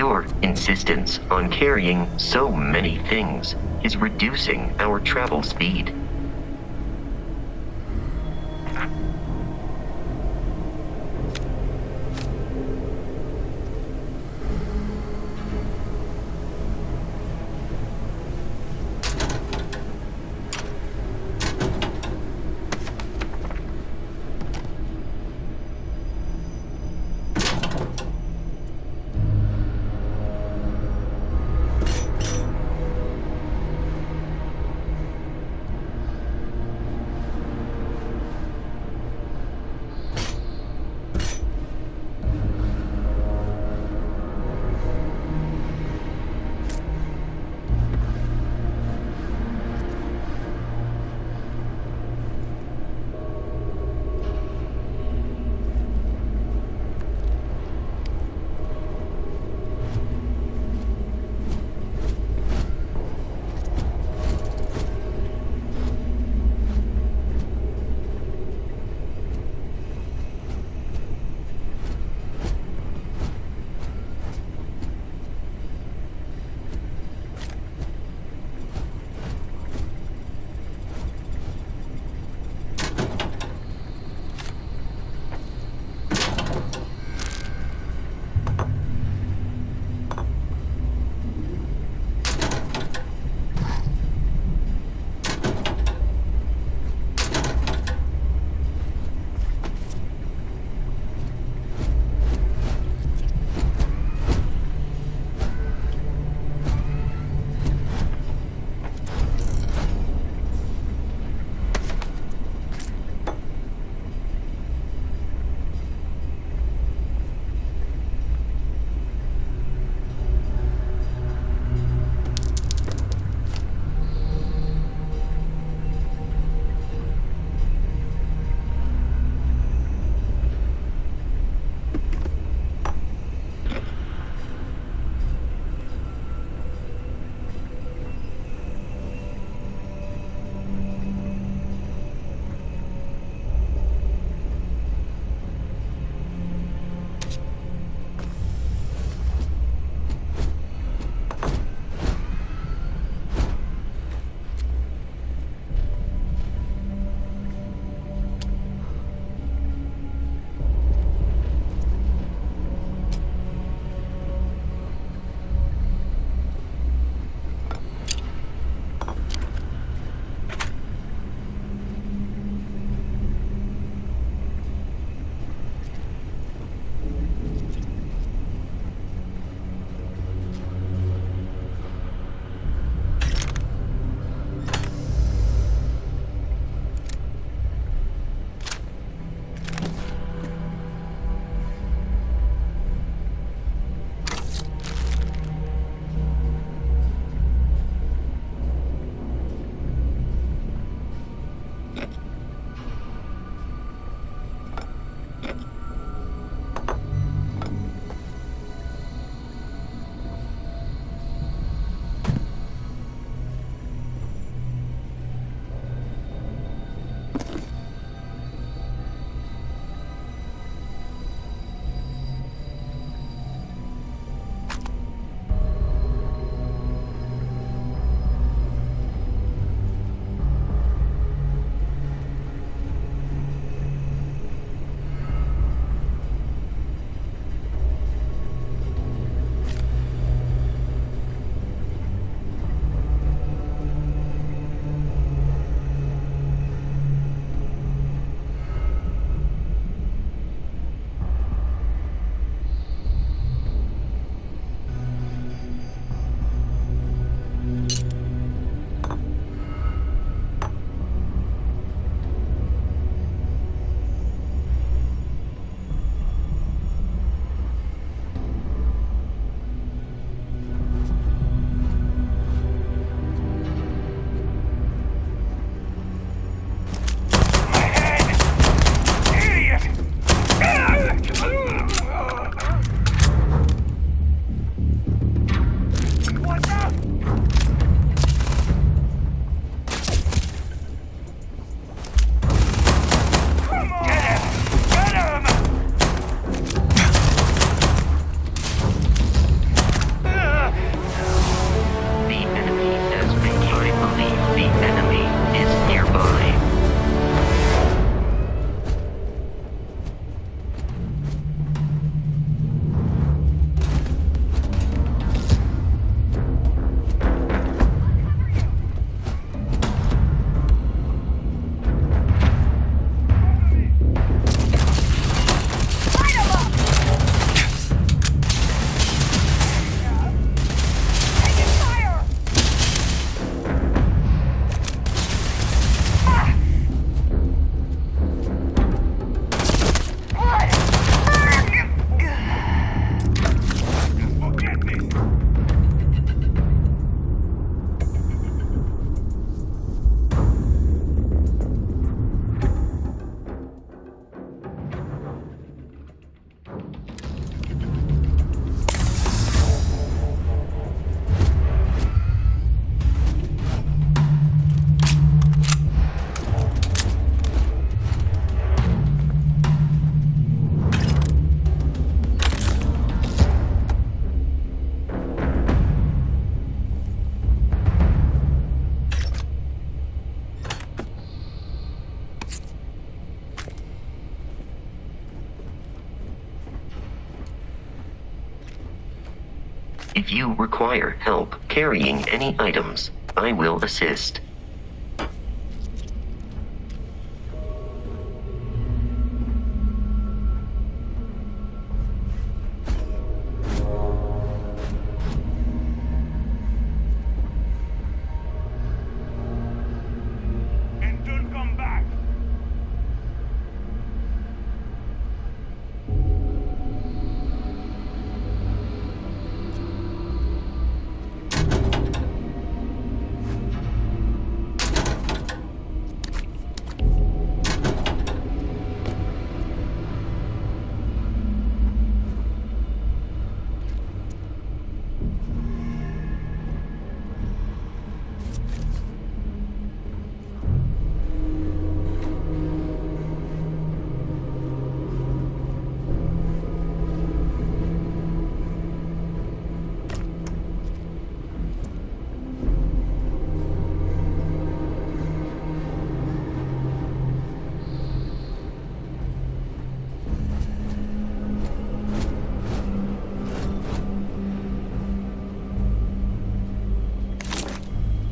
Your insistence on carrying so many things is reducing our travel speed. If you require help carrying any items, I will assist. And don't come back.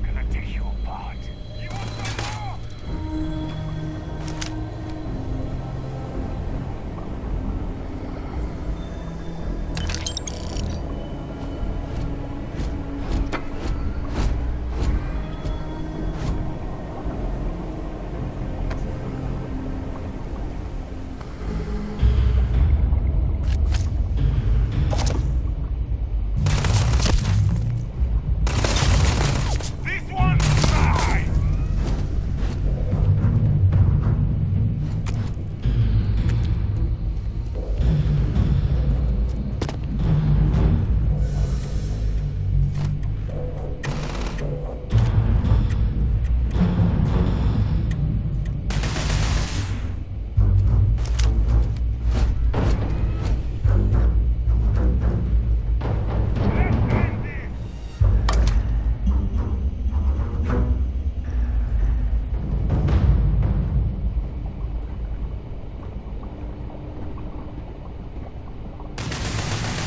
Gonna take you apart. You want some more? This one's mine!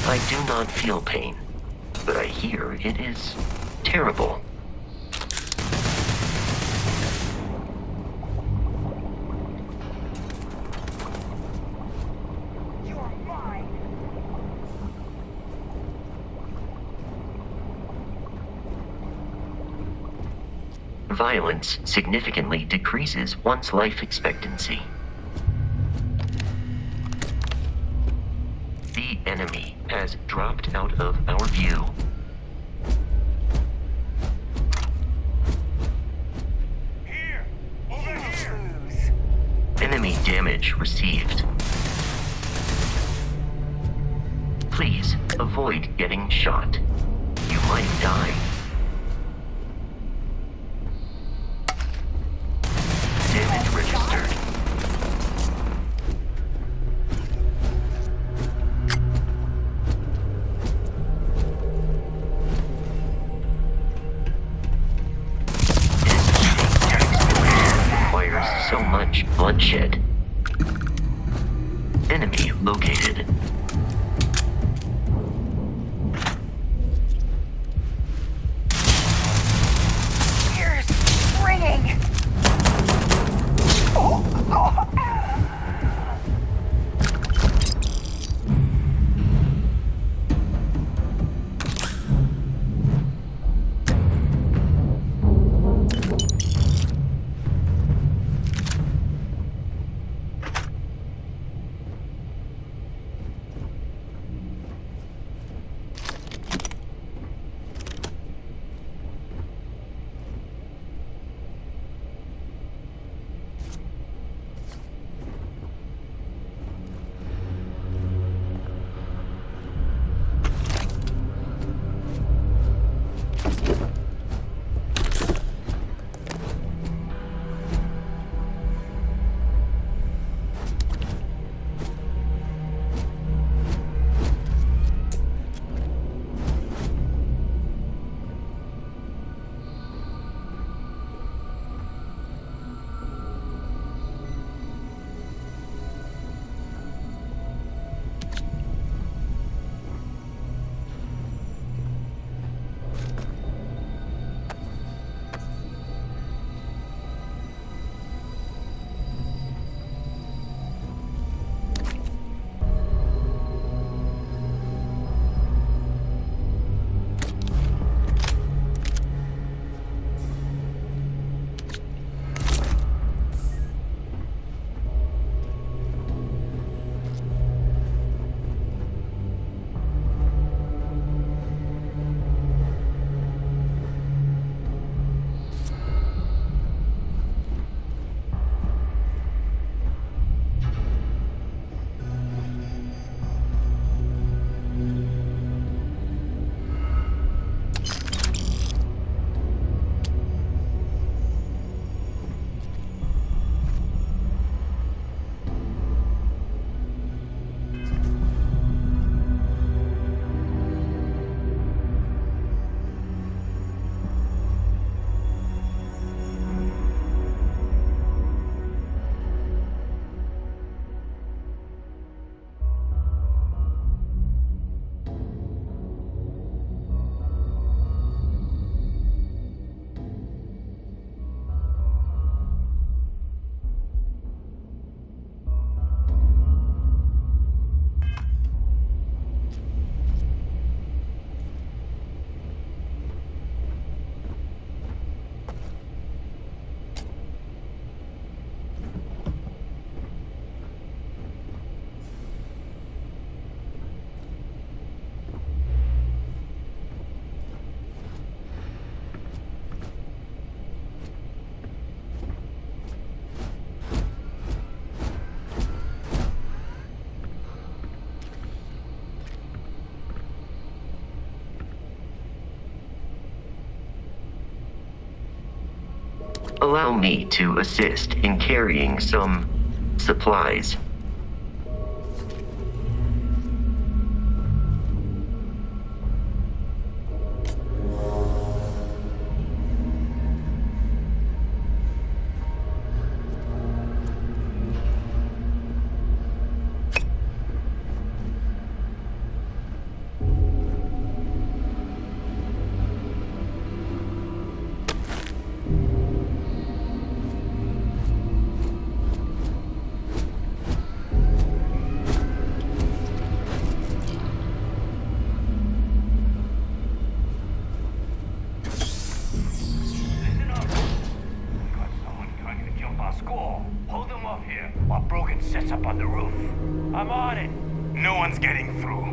I do not feel pain, but I hear it is terrible. You are mine! Violence significantly decreases one's life expectancy. The enemy has dropped out of our view. Here! Over here! Enemy damage received. Please avoid getting shot. You might die. Damage registered. Requires so much bloodshed. Enemy located. Ears ringing. Allow me to assist in carrying some supplies. Sets up on the roof. I'm on it. No one's getting through.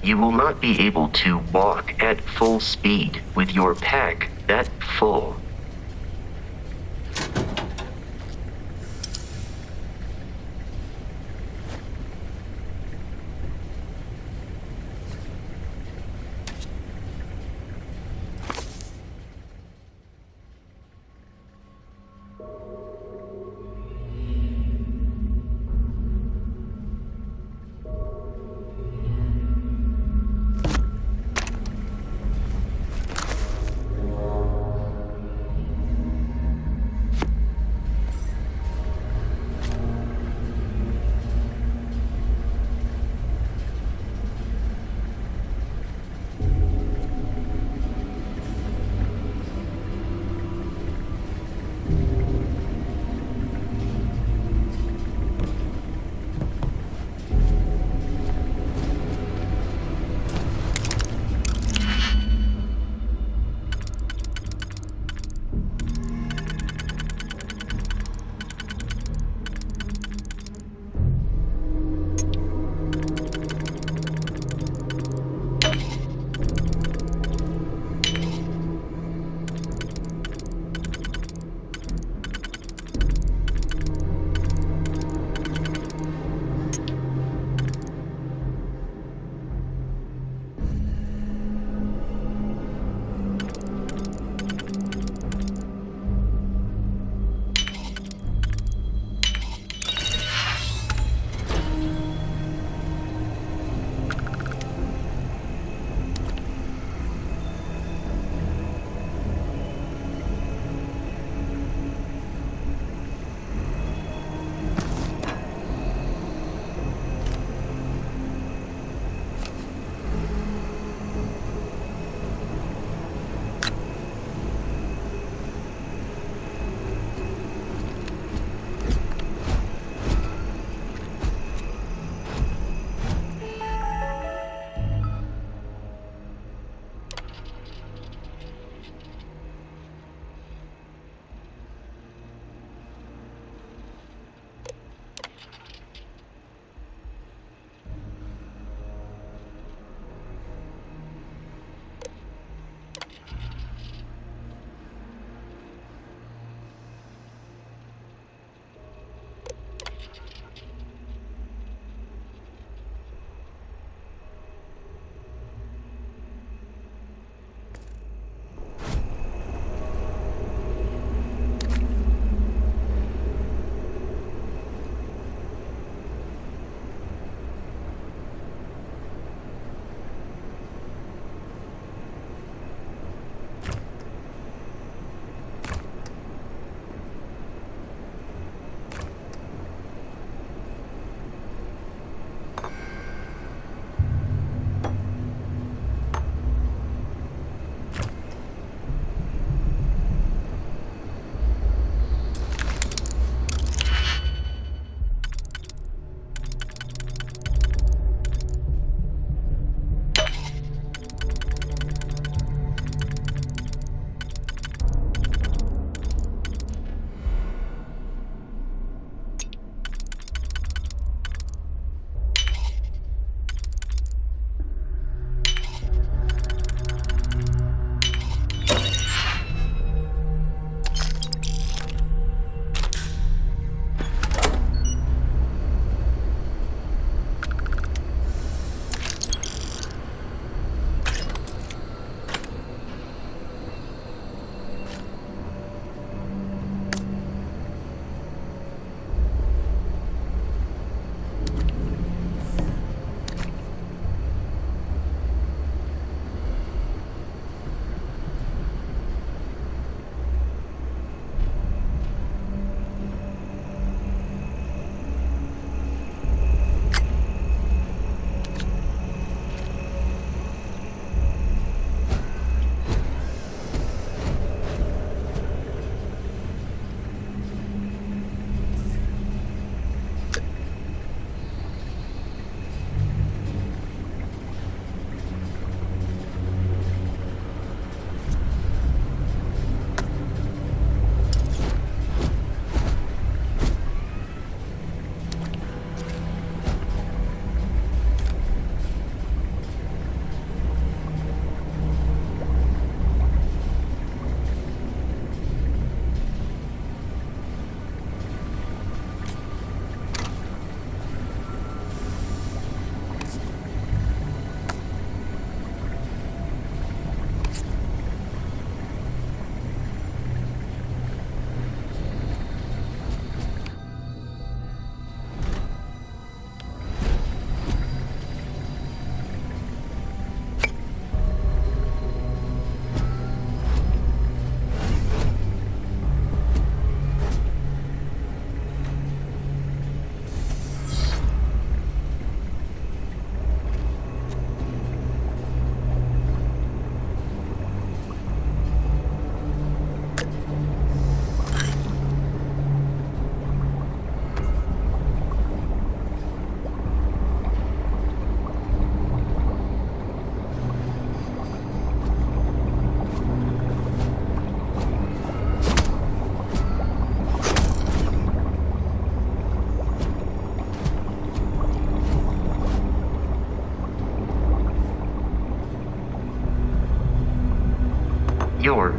You will not be able to walk at full speed with your pack that full.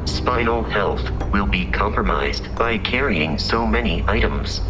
spinal health will be compromised by carrying so many items.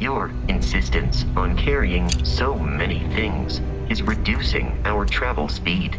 Your insistence on carrying so many things is reducing our travel speed.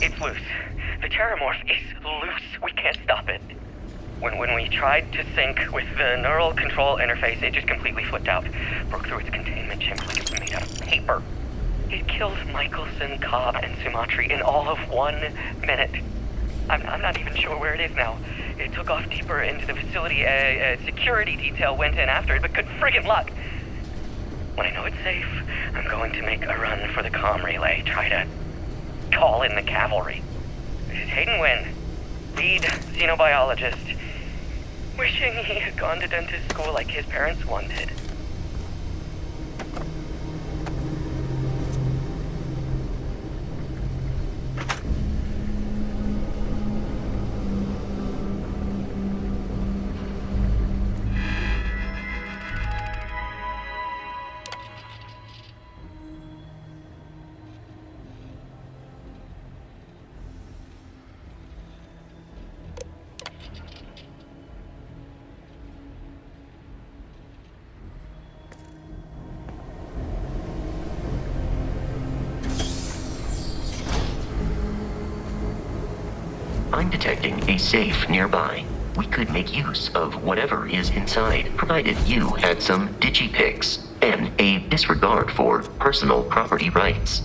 It's loose. The Terramorph is loose. We can't stop it. When we tried to sync with the neural control interface, it just completely flipped out. Broke through its containment chamber like it was made out of paper. It killed Michelson, Cobb, and Sumatri in all of 1 minute. I'm not even sure where it is now. It took off deeper into the facility. A security detail went in after it, but good friggin' luck. When I know it's safe, I'm going to make a run for the comm relay. Try to call in the cavalry. This is Hayden Wynn, lead xenobiologist. Wishing he had gone to dentist school like his parents wanted. I'm detecting a safe nearby. We could make use of whatever is inside, provided you had some digipics and a disregard for personal property rights.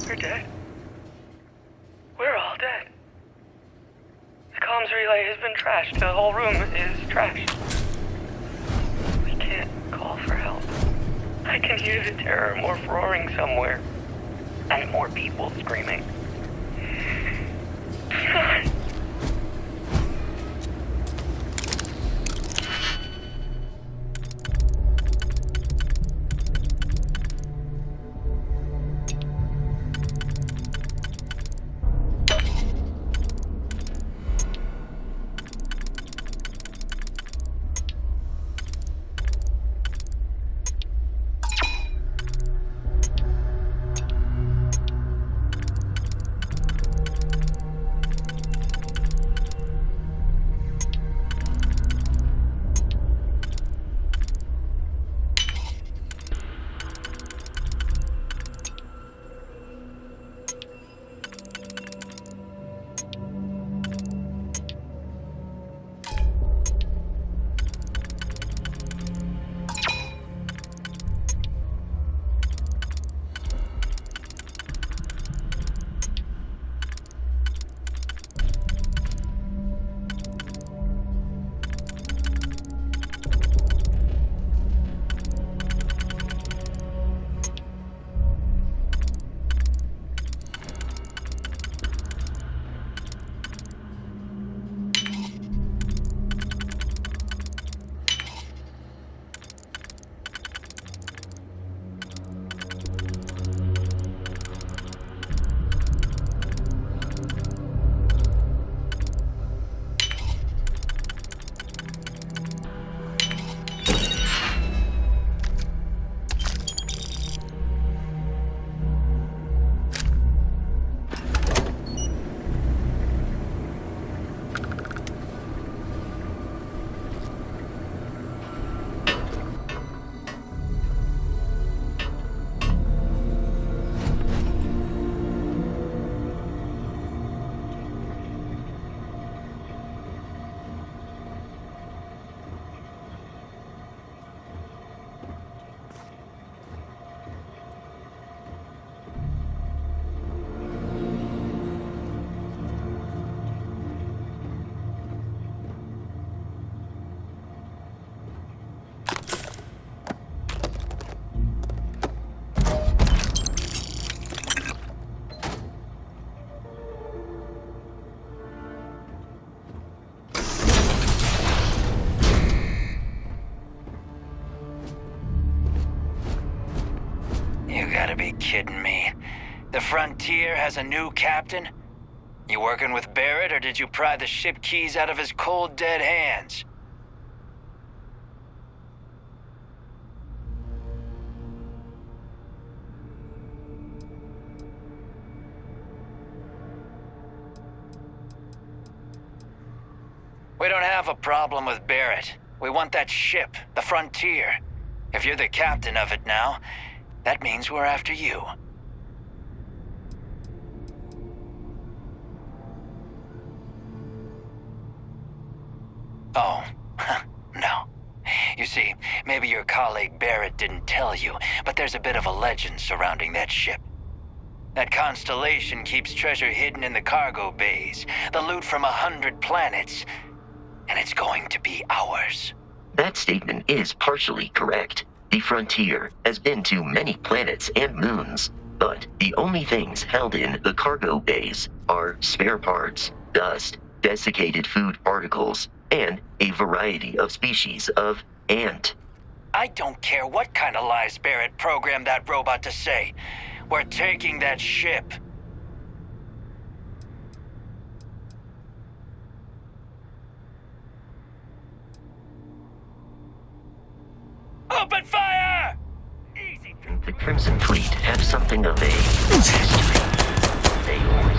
We're dead. We're all dead. The comms relay has been trashed. The whole room is trashed. We can't call for help. I can hear the Terramorph roaring somewhere. And more people screaming. kidding me? The Frontier has a new captain? You working with Barrett, or did you pry the ship keys out of his cold, dead hands? We don't have a problem with Barrett. We want that ship, the Frontier. If you're the captain of it now, that means we're after you. Oh, no. You see, maybe your colleague Barrett didn't tell you, but there's a bit of a legend surrounding that ship. That constellation keeps treasure hidden in the cargo bays, the loot from 100 planets, and it's going to be ours. That statement is partially correct. The Frontier has been to many planets and moons, but the only things held in the cargo bays are spare parts, dust, desiccated food particles, and a variety of species of ant. I don't care what kind of lies Barrett programmed that robot to say. We're taking that ship. Open fire! Easy. The Crimson Fleet have something of a history. They always...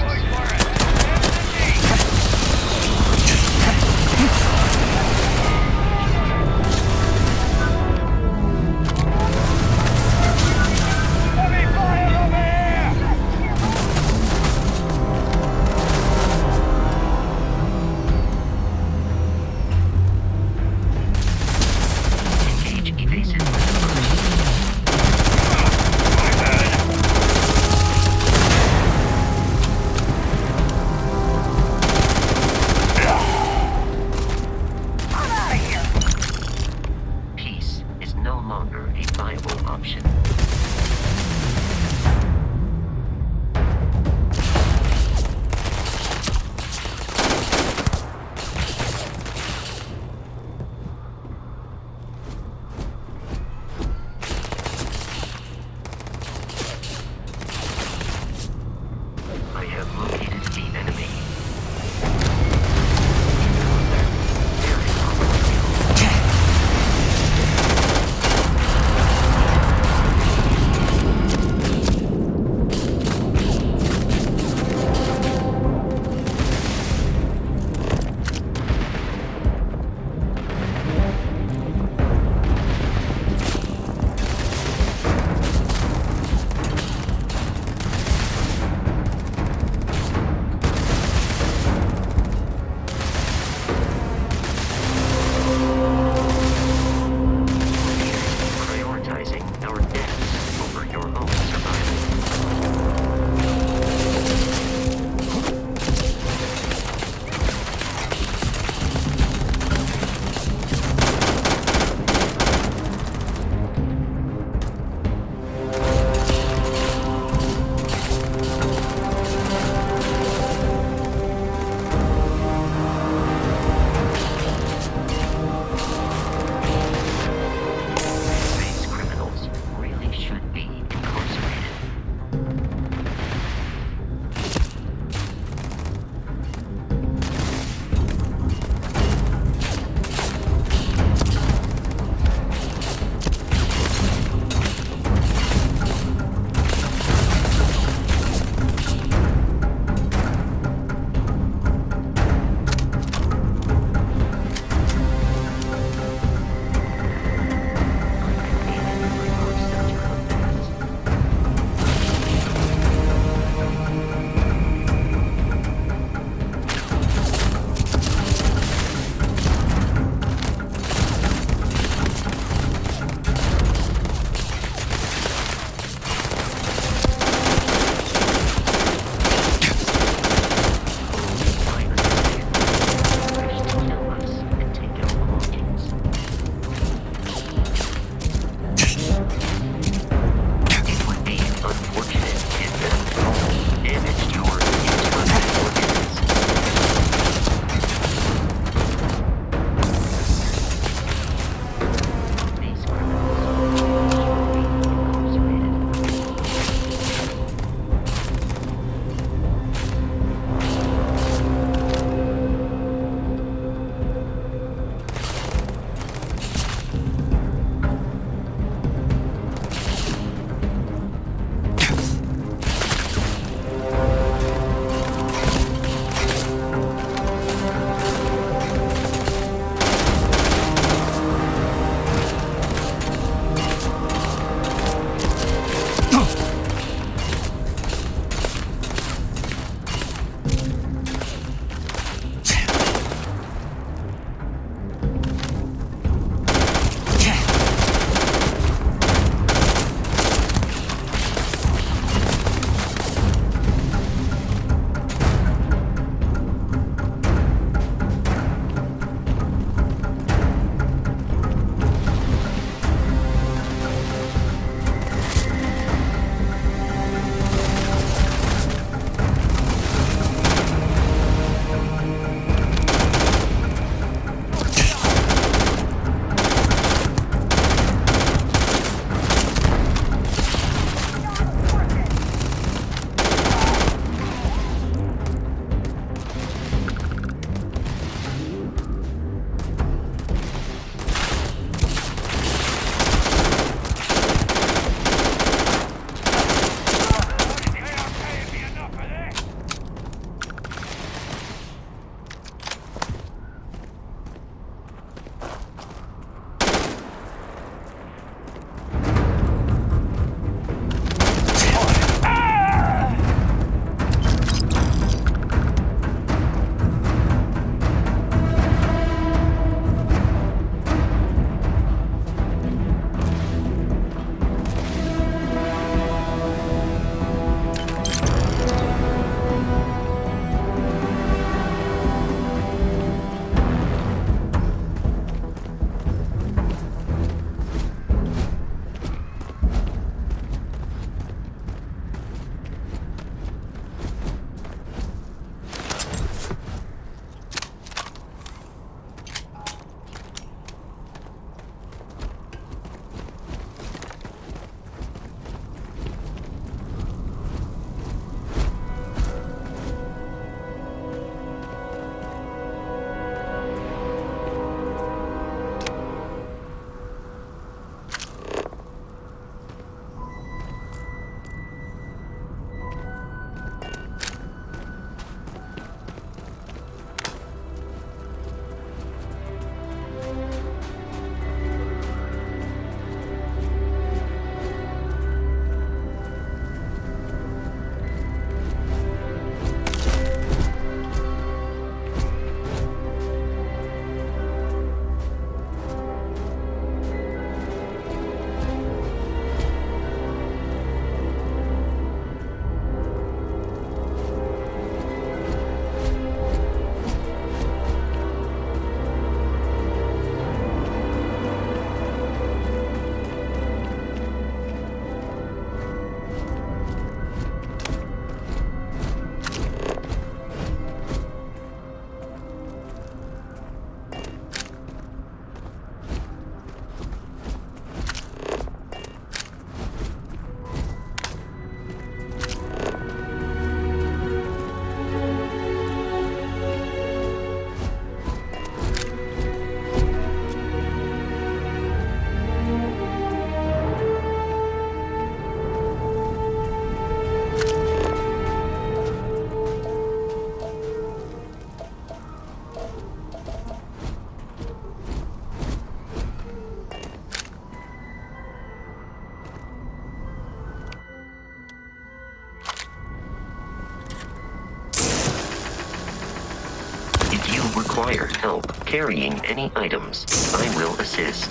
require help carrying any items, I will assist.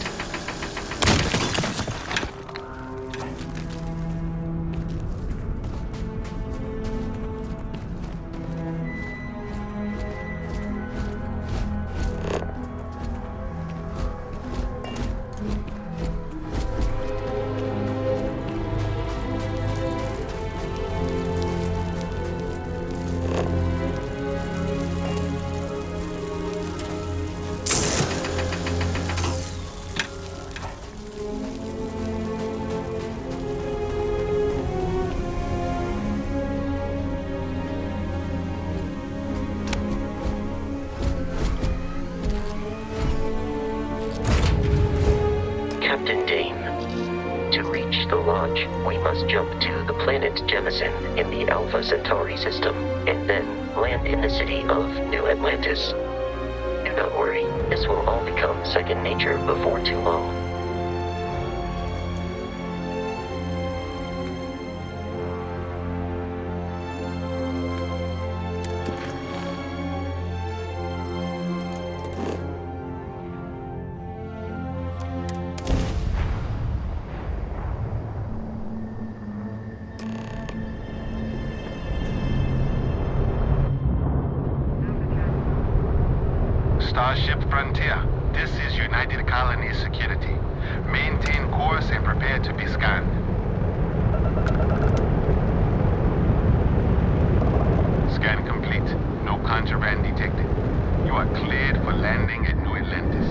Captain Dane, to reach the Lodge, we must jump to the planet Jemison in the Alpha Centauri system, and then land in the city of New Atlantis. Do not worry, this will all become second nature before too long. Starship Frontier, this is United Colony Security. Maintain course and prepare to be scanned. Scan complete. No contraband detected. You are cleared for landing at New Atlantis.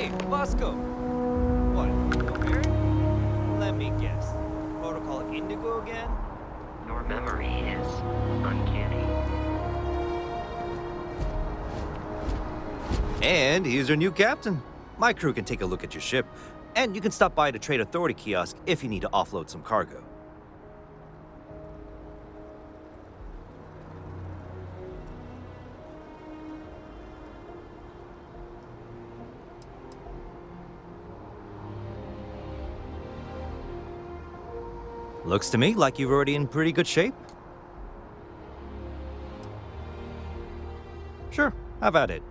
Hey, Bosco! What, okay? Let me guess. Protocol Indigo again? Your memory is uncanny. And here's your new captain. My crew can take a look at your ship, and you can stop by the Trade Authority kiosk if you need to offload some cargo. Looks to me like you're already in pretty good shape. Sure, have at it.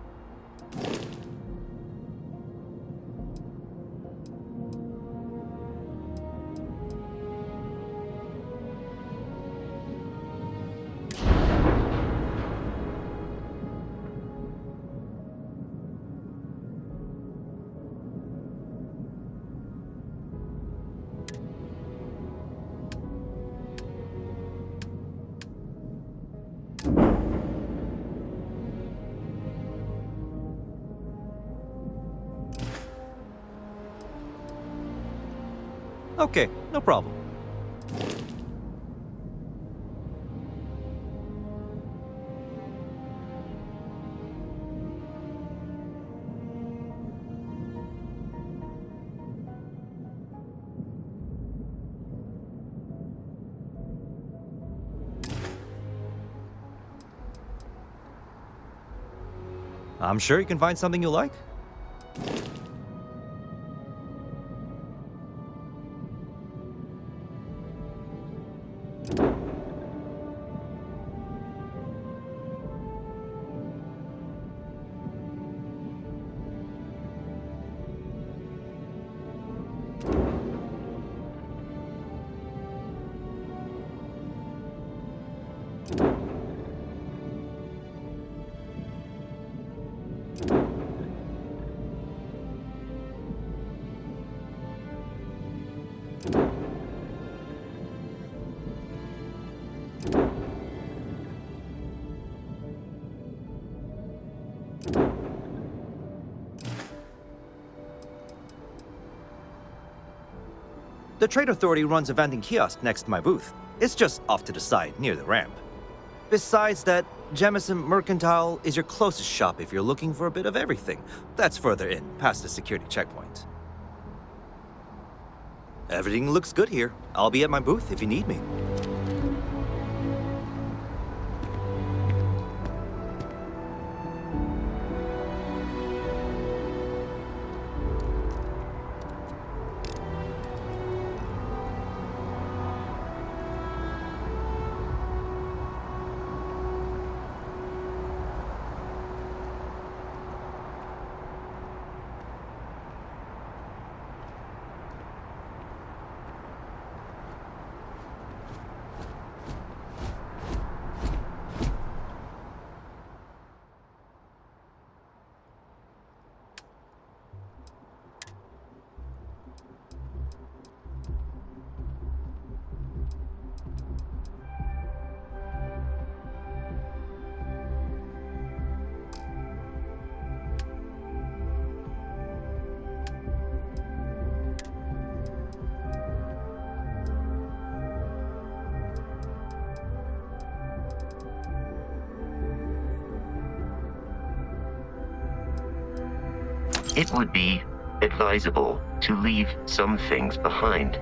Okay, no problem. I'm sure you can find something you like. The Trade Authority runs a vending kiosk next to my booth. It's just off to the side, near the ramp. Besides that, Jemison Mercantile is your closest shop if you're looking for a bit of everything. That's further in, past the security checkpoint. Everything looks good here. I'll be at my booth if you need me. It would be advisable to leave some things behind.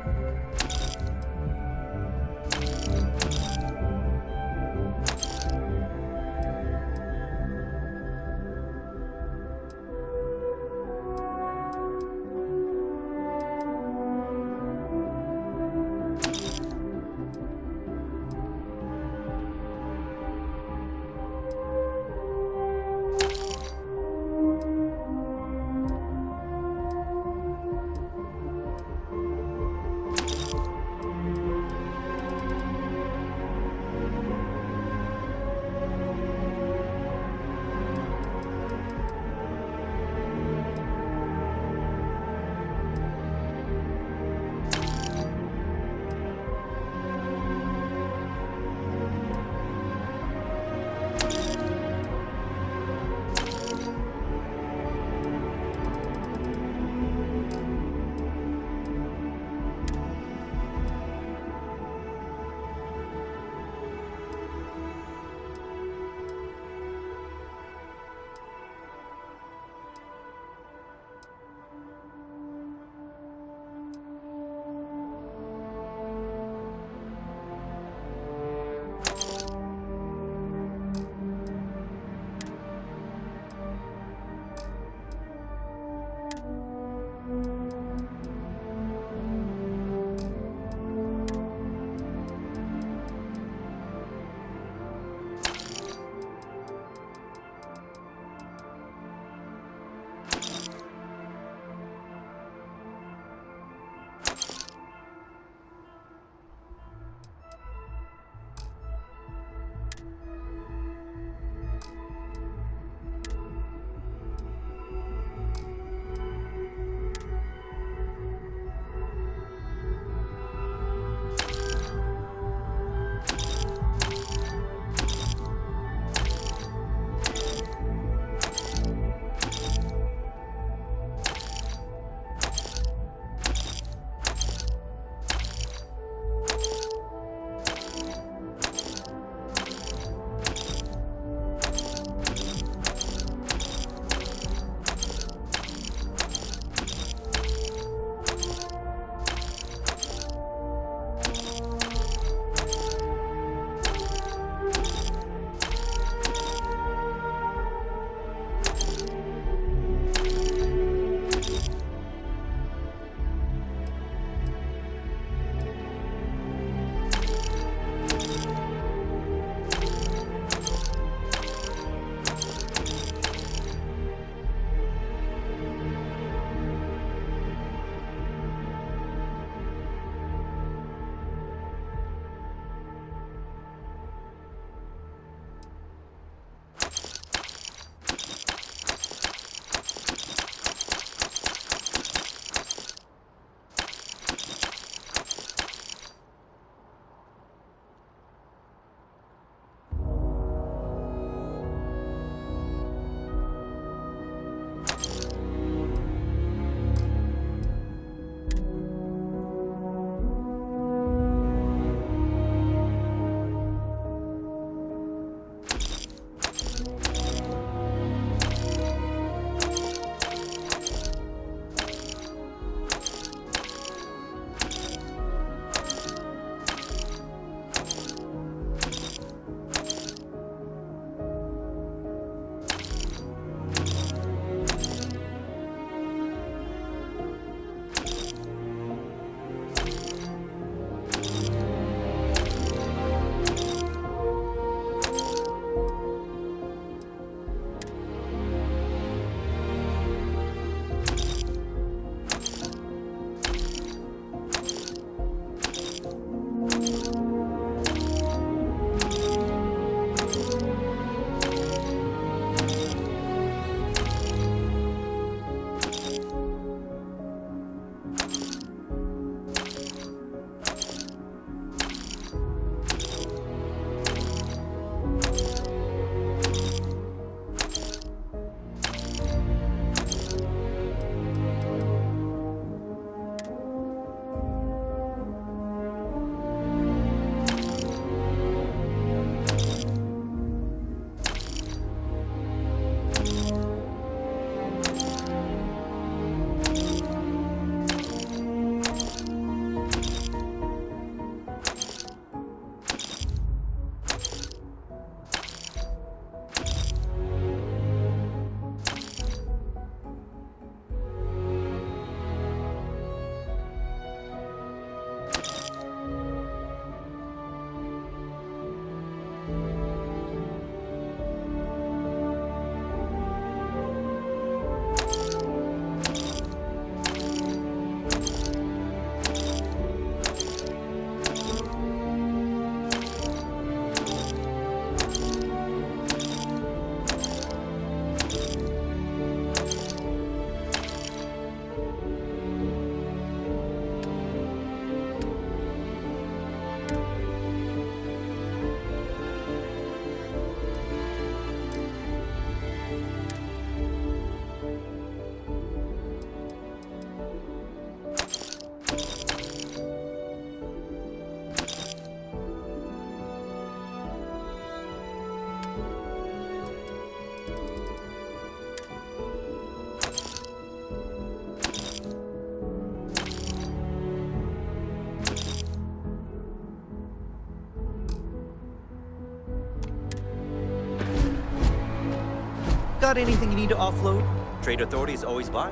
Got anything you need to offload? Trade Authority is always by.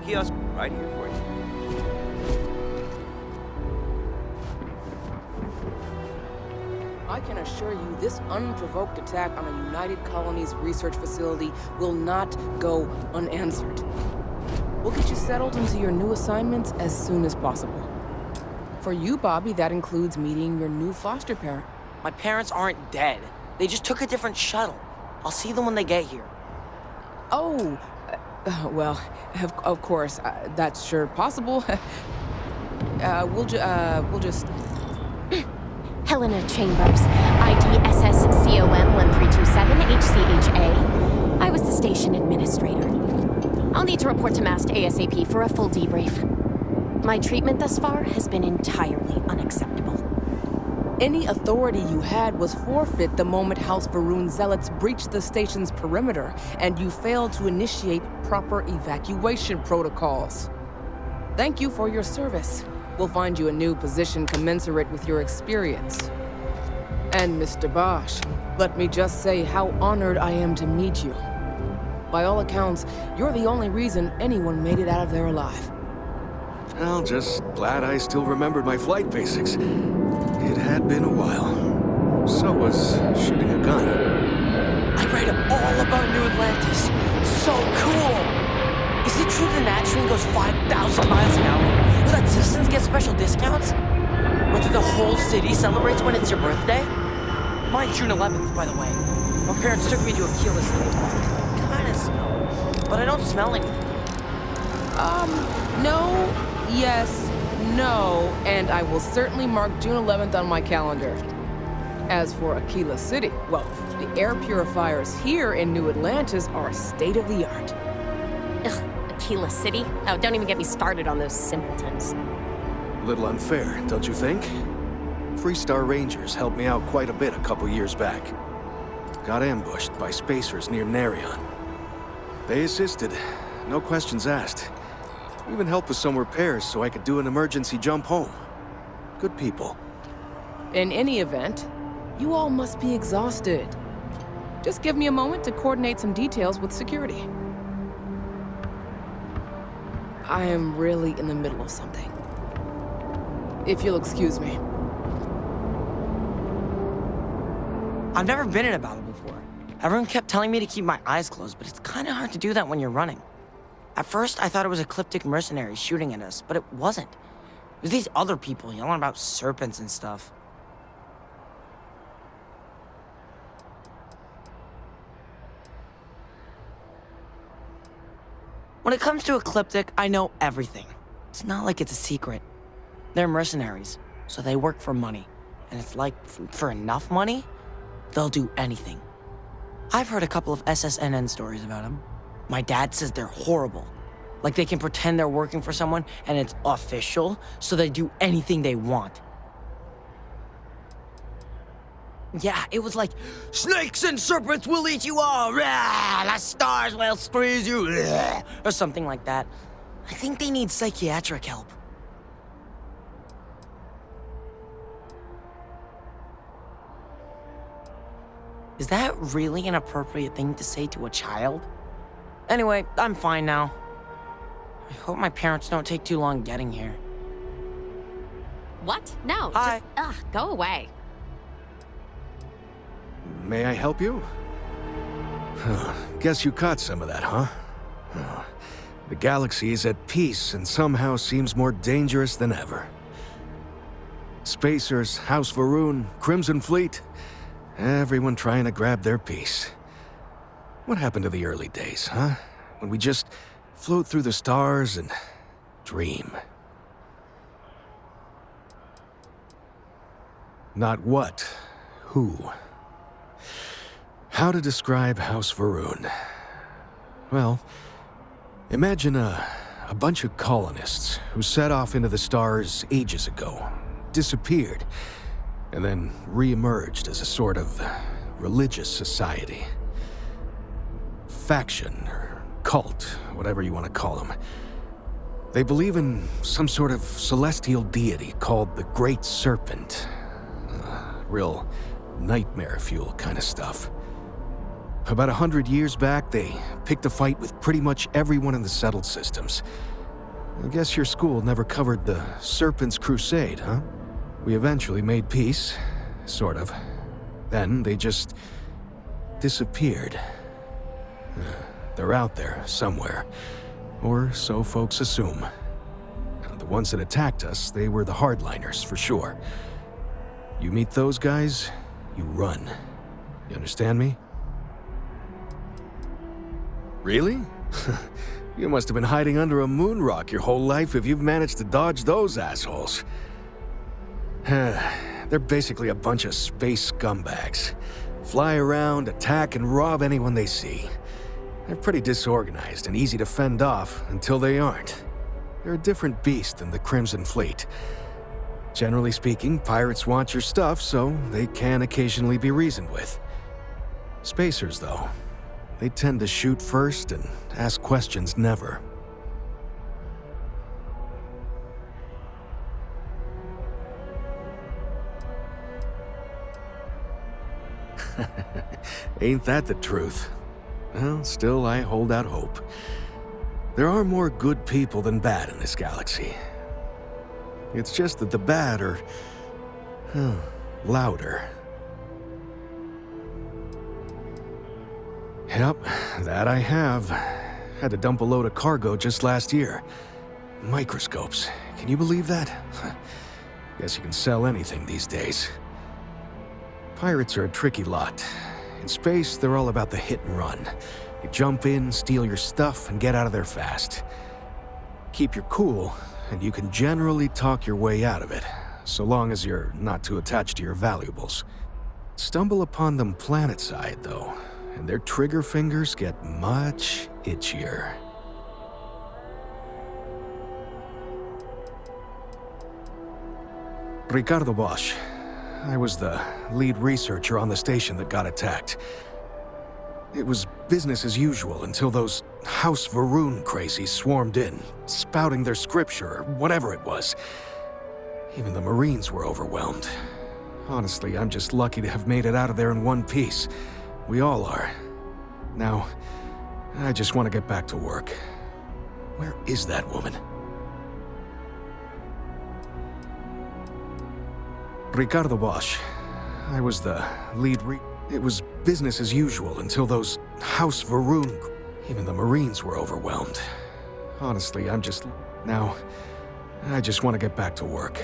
Kiosk right here for you. I can assure you this unprovoked attack on a United Colonies research facility will not go unanswered. We'll get you settled into your new assignments as soon as possible. For you, Bobby, that includes meeting your new foster parent. My parents aren't dead. They just took a different shuttle. I'll see them when they get here. Oh, well, of course, that's sure possible. We'll just... Helena Chambers, ID SSCOM 1327 HCHA. I was the station administrator. I'll need to report to Mast ASAP for a full debrief. My treatment thus far has been entirely unacceptable. Any authority you had was forfeit the moment House Varun zealots breached the station's perimeter, and you failed to initiate proper evacuation protocols. Thank you for your service. We'll find you a new position commensurate with your experience. And Mr. Bosch, let me just say how honored I am to meet you. By all accounts, you're the only reason anyone made it out of there alive. Well, just glad I still remembered my flight basics. It had been a while. So was shooting a gun. I read all about New Atlantis. So cool! Is it true the Nat train goes 5,000 miles an hour? Will that citizens get special discounts? Or do the whole city celebrates when it's your birthday? Mine's June 11th, by the way. My parents took me to Aquila City. Kinda smell, but I don't smell anything. No, yes, no, and I will certainly mark June 11th on my calendar. As for Aquila City, well, the air purifiers here in New Atlantis are state-of-the-art. Ugh, Aquila City? Oh, don't even get me started on those simpletons. Little unfair, don't you think? Freestar Rangers helped me out quite a bit a couple years back. Got ambushed by spacers near Narion. They assisted, no questions asked. Even helped with some repairs so I could do an emergency jump home. Good people. In any event, you all must be exhausted. Just give me a moment to coordinate some details with security. I am really in the middle of something. If you'll excuse me. I've never been in a battle before. Everyone kept telling me to keep my eyes closed, but it's kind of hard to do that when you're running. At first, I thought it was ecliptic mercenaries shooting at us, but it wasn't. It was these other people yelling about serpents and stuff. When it comes to ecliptic, I know everything. It's not like it's a secret. They're mercenaries, so they work for money. And it's like, for enough money, they'll do anything. I've heard a couple of SSNN stories about them. My dad says they're horrible. Like they can pretend they're working for someone and it's official, so they do anything they want. Yeah, it was like, snakes and serpents will eat you all, rah, the stars will squeeze you, rah, or something like that. I think they need psychiatric help. Is that really an appropriate thing to say to a child? Anyway, I'm fine now. I hope my parents don't take too long getting here. What? No, Hi. just, go away. May I help you? Guess you caught some of that, huh? The galaxy is at peace and somehow seems more dangerous than ever. Spacers, House Varun, Crimson Fleet, everyone trying to grab their piece. What happened to the early days, huh? When we just float through the stars and dream. Not what, who. How to describe House Varun? Well, imagine a bunch of colonists who set off into the stars ages ago, disappeared, and then re-emerged as a sort of religious society. Faction, or cult, whatever you want to call them. They believe in some sort of celestial deity called the Great Serpent. Real nightmare fuel kind of stuff. About 100 years back, they picked a fight with pretty much everyone in the settled systems. I guess your school never covered the Serpent's Crusade, huh? We eventually made peace, sort of. Then they just disappeared. They're out there somewhere, or so folks assume. The ones that attacked us, they were the hardliners, for sure. You meet those guys, you run. You understand me? Really? You must have been hiding under a moon rock your whole life if you've managed to dodge those assholes. They're basically a bunch of space scumbags. Fly around, attack, and rob anyone they see. They're pretty disorganized and easy to fend off until they aren't. They're a different beast than the Crimson Fleet. Generally speaking, pirates want your stuff, so they can occasionally be reasoned with. Spacers, though, they tend to shoot first and ask questions never. Ain't that the truth? Well, still, I hold out hope. There are more good people than bad in this galaxy. It's just that the bad are louder. Yep, that I have. Had to dump a load of cargo just last year. Microscopes. Can you believe that? Guess you can sell anything these days. Pirates are a tricky lot. In space, they're all about the hit and run. You jump in, steal your stuff, and get out of there fast. Keep your cool, and you can generally talk your way out of it, so long as you're not too attached to your valuables. Stumble upon them planetside, though, and their trigger fingers get much itchier. Ricardo Bosch. I was the lead researcher on the station that got attacked. It was business as usual until those House Varun crazies swarmed in, spouting their scripture or whatever it was. Even the Marines were overwhelmed. Honestly, I'm just lucky to have made it out of there in one piece. We all are. Now, I just want to get back to work. Where is that woman? Ricardo Bosch. I was the lead It was business as usual until those House Varun... Even the Marines were overwhelmed. Honestly, I'm just... Now, I just want to get back to work.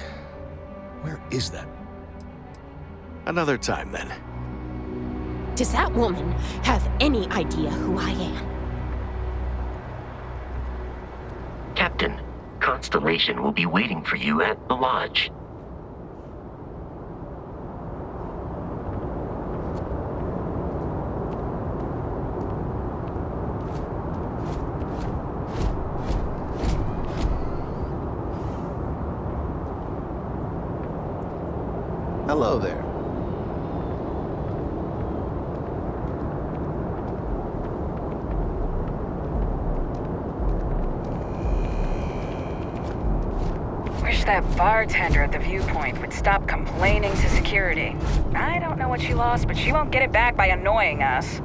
Where is that? Another time, then. Does that woman have any idea who I am? Captain, Constellation will be waiting for you at the lodge. Hello there. Wish that bartender at the viewpoint would stop complaining to security. I don't know what she lost, but she won't get it back by annoying us.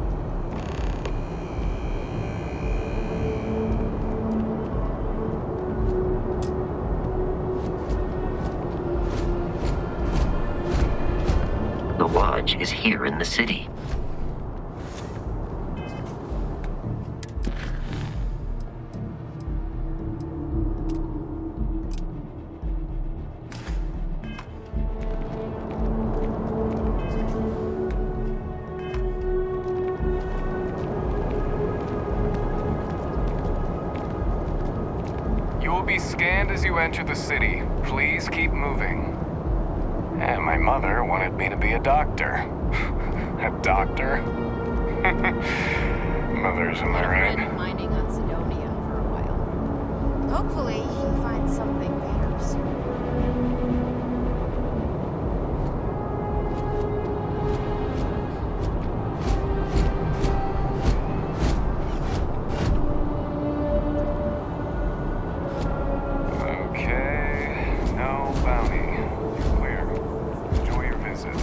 The lodge is here in the city. You will be scanned as you enter the city. Please keep moving. And my mother wanted me to be a doctor. A doctor? Mothers, am I right? Mining on Sidonia for a while. Hopefully, he finds something better soon. Okay, no bounty. Clear. Enjoy your visit.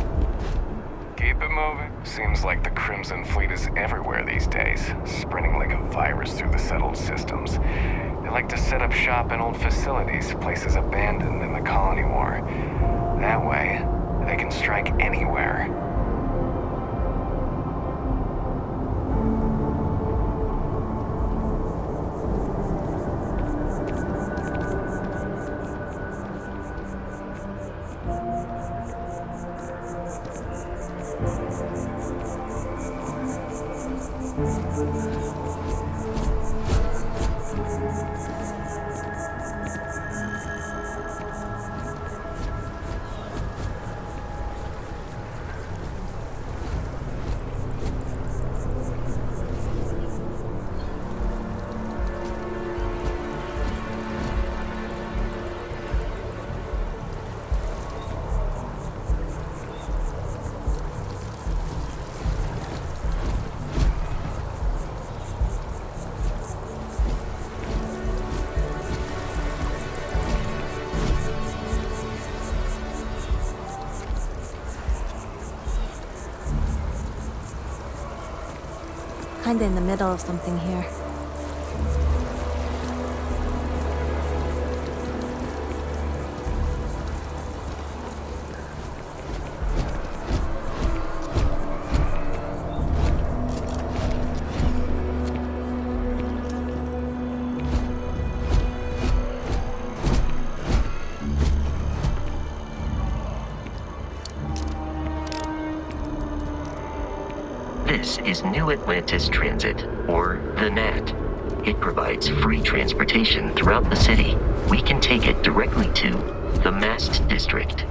Keep it moving. Seems like the Crimson Crimson Fleet is everywhere these days, spreading like a virus through the settled systems. They like to set up shop in old facilities, places abandoned in the colony war. That way, they can strike anywhere. Kinda in the middle of something here. This is New Atlantis Transit, or the NAT. It provides free transportation throughout the city. We can take it directly to the Mast District.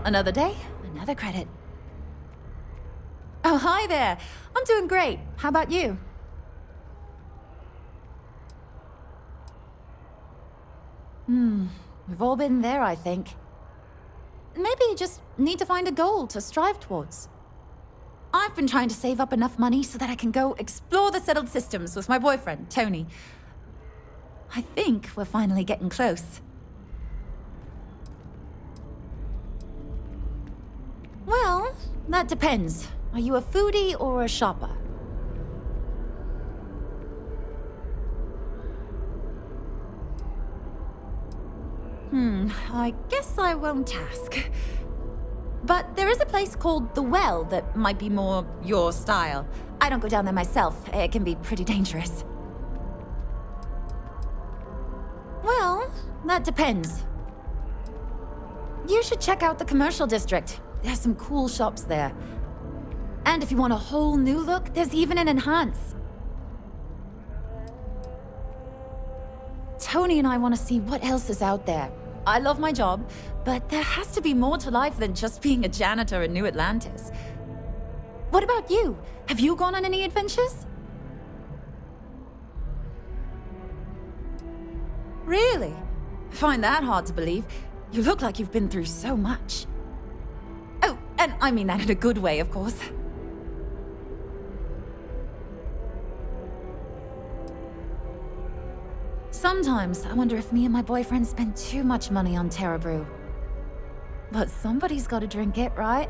Another day, another credit. Oh, hi there. I'm doing great. How about you? We've all been there, I think. Maybe you just need to find a goal to strive towards. I've been trying to save up enough money so that I can go explore the settled systems with my boyfriend, Tony. I think we're finally getting close. Well, that depends. Are you a foodie or a shopper? I guess I won't ask. But there is a place called The Well that might be more your style. I don't go down there myself. It can be pretty dangerous. Well, that depends. You should check out the commercial district. There's some cool shops there. And if you want a whole new look, there's even an enhance. Tony and I want to see what else is out there. I love my job, but there has to be more to life than just being a janitor in New Atlantis. What about you? Have you gone on any adventures? Really? I find that hard to believe. You look like you've been through so much. Oh, and I mean that in a good way, of course. Sometimes I wonder if me and my boyfriend spend too much money on Terra Brew. But somebody's got to drink it, right?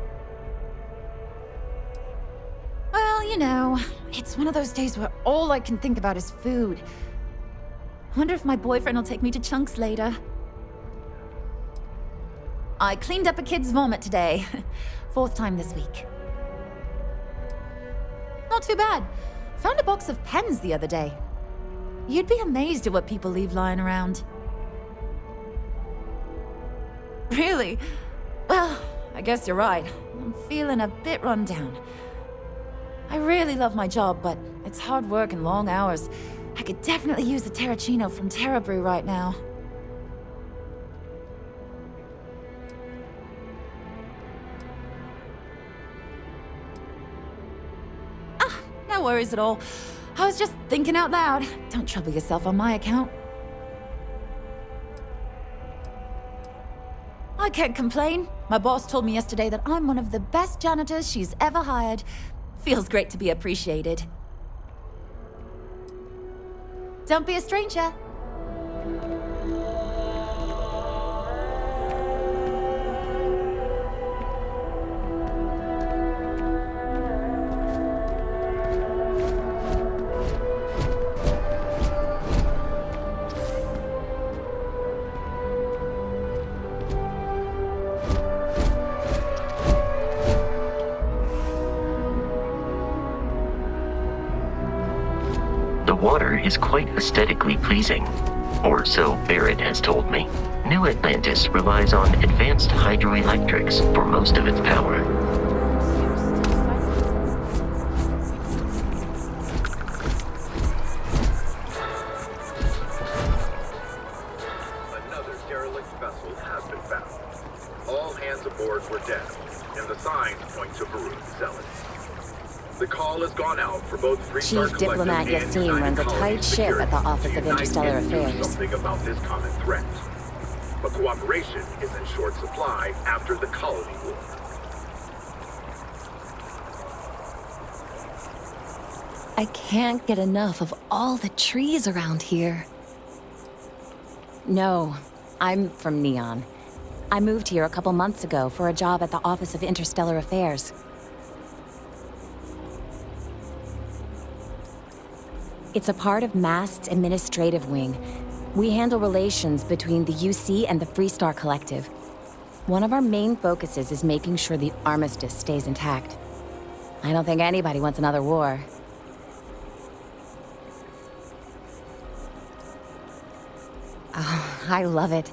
Well, you know, it's one of those days where all I can think about is food. I wonder if my boyfriend will take me to Chunks later. I cleaned up a kid's vomit today. 4th time this week. Not too bad. Found a box of pens the other day. You'd be amazed at what people leave lying around. Really? Well, I guess you're right. I'm feeling a bit run down. I really love my job, but it's hard work and long hours. I could definitely use a Terracino from Terra Brew right now. Ah, no worries at all. I was just thinking out loud. Don't trouble yourself on my account. I can't complain. My boss told me yesterday that I'm one of the best janitors she's ever hired. Feels great to be appreciated. Don't be a stranger. The water is quite aesthetically pleasing, or so Barrett has told me. New Atlantis relies on advanced hydroelectrics for most of its power. Another derelict vessel has been found. All hands aboard were dead, and the signs point to Varun Zealot. The call has gone out for both Freestar Chief Diplomat Collective and Yassin United runs a tight Colony ship at the Security Office to of unite Interstellar and do Affairs. something about this common threat. But cooperation is in short supply after the Colony War. I can't get enough of all the trees around here. No, I'm from Neon. I moved here a couple months ago for a job at the Office of Interstellar Affairs. It's a part of MAST's administrative wing. We handle relations between the UC and the Freestar Collective. One of our main focuses is making sure the armistice stays intact. I don't think anybody wants another war. Oh, I love it.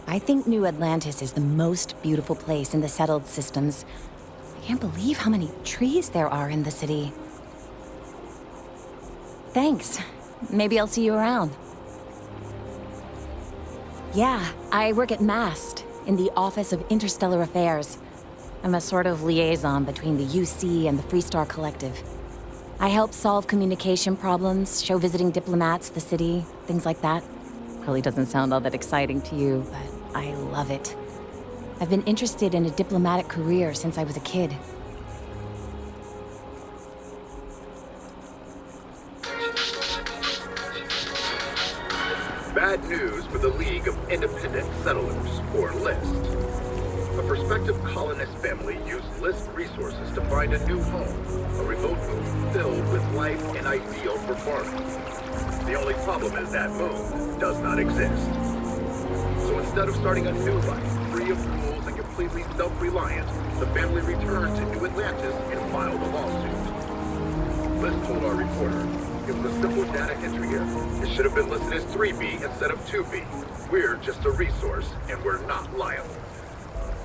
I think New Atlantis is the most beautiful place in the settled systems. I can't believe how many trees there are in the city. Thanks. Maybe I'll see you around. Yeah, I work at MAST, in the Office of Interstellar Affairs. I'm a sort of liaison between the UC and the Freestar Collective. I help solve communication problems, show visiting diplomats the city, things like that. Probably doesn't sound all that exciting to you, but I love it. I've been interested in a diplomatic career since I was a kid. Bad news for the League of Independent Settlers, or LIST. A prospective colonist family used LIST resources to find a new home, a remote moon filled with life and ideal for farming. The only problem is that moon does not exist. So instead of starting a new life, free of rules and completely self-reliant, the family returned to New Atlantis and filed a lawsuit. LIST told our reporter, it was a simple data entry error. It should have been listed as 3B instead of 2B. We're just a resource, and we're not liable.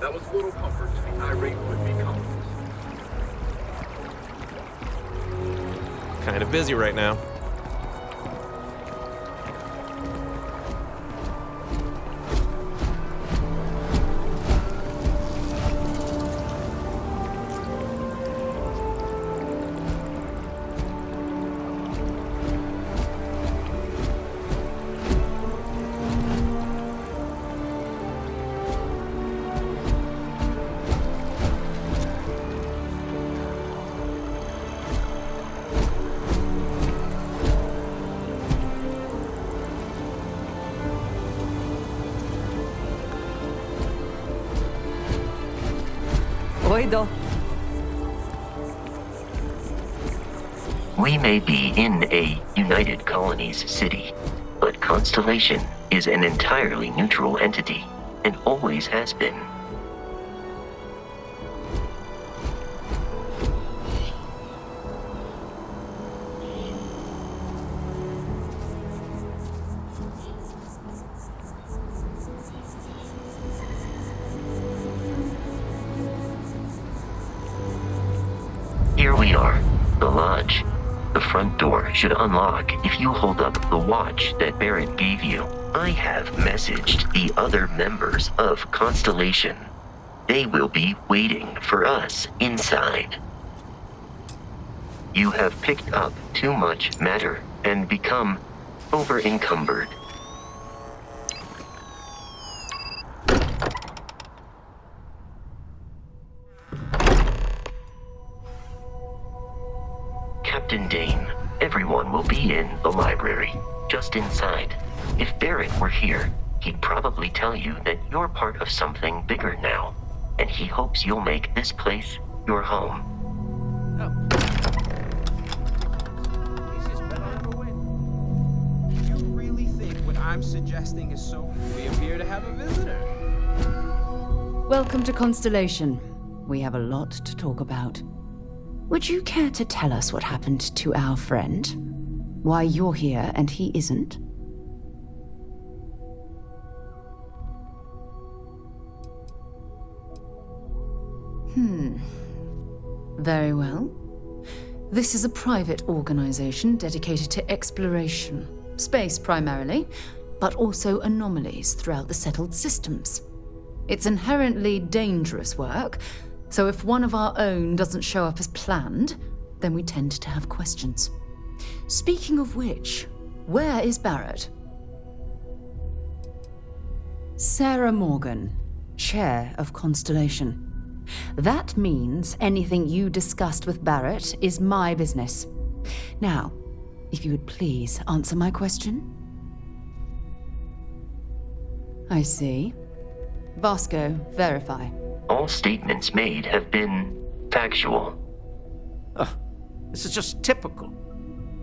That was little comfort to the irate would-be colonists. Kind of busy right now. Oido. We may be in a United Colonies city, but Constellation is an entirely neutral entity, and always has been. Here we are, the lodge. The front door should unlock if you hold up the watch that Barrett gave you. I have messaged the other members of Constellation. They will be waiting for us inside. You have picked up too much matter and become over-encumbered. Captain Dane, everyone will be in the library, just inside. If Barrett were here, he'd probably tell you that you're part of something bigger now, and he hopes you'll make this place your home. You really think what I'm suggesting is so... We appear to have a visitor. Welcome to Constellation. We have a lot to talk about. Would you care to tell us what happened to our friend? Why you're here and he isn't? Very well. This is a private organization dedicated to exploration. Space primarily, but also anomalies throughout the settled systems. It's inherently dangerous work, so if one of our own doesn't show up as planned, then we tend to have questions. Speaking of which, where is Barrett? Sarah Morgan, Chair of Constellation. That means anything you discussed with Barrett is my business. Now, if you would please answer my question. I see. Vasco, verify. All statements made have been factual. This is just typical.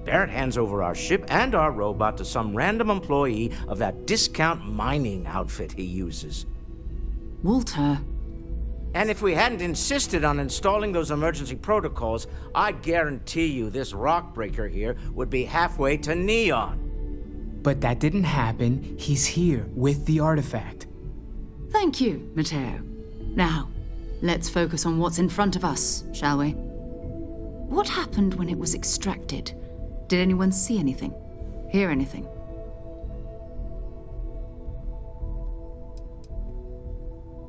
Barrett hands over our ship and our robot to some random employee of that discount mining outfit he uses. Walter. And if we hadn't insisted on installing those emergency protocols, I guarantee you this rock breaker here would be halfway to Neon. But that didn't happen. He's here with the artifact. Thank you, Matteo. Now, let's focus on what's in front of us, shall we? What happened when it was extracted? Did anyone see anything? Hear anything?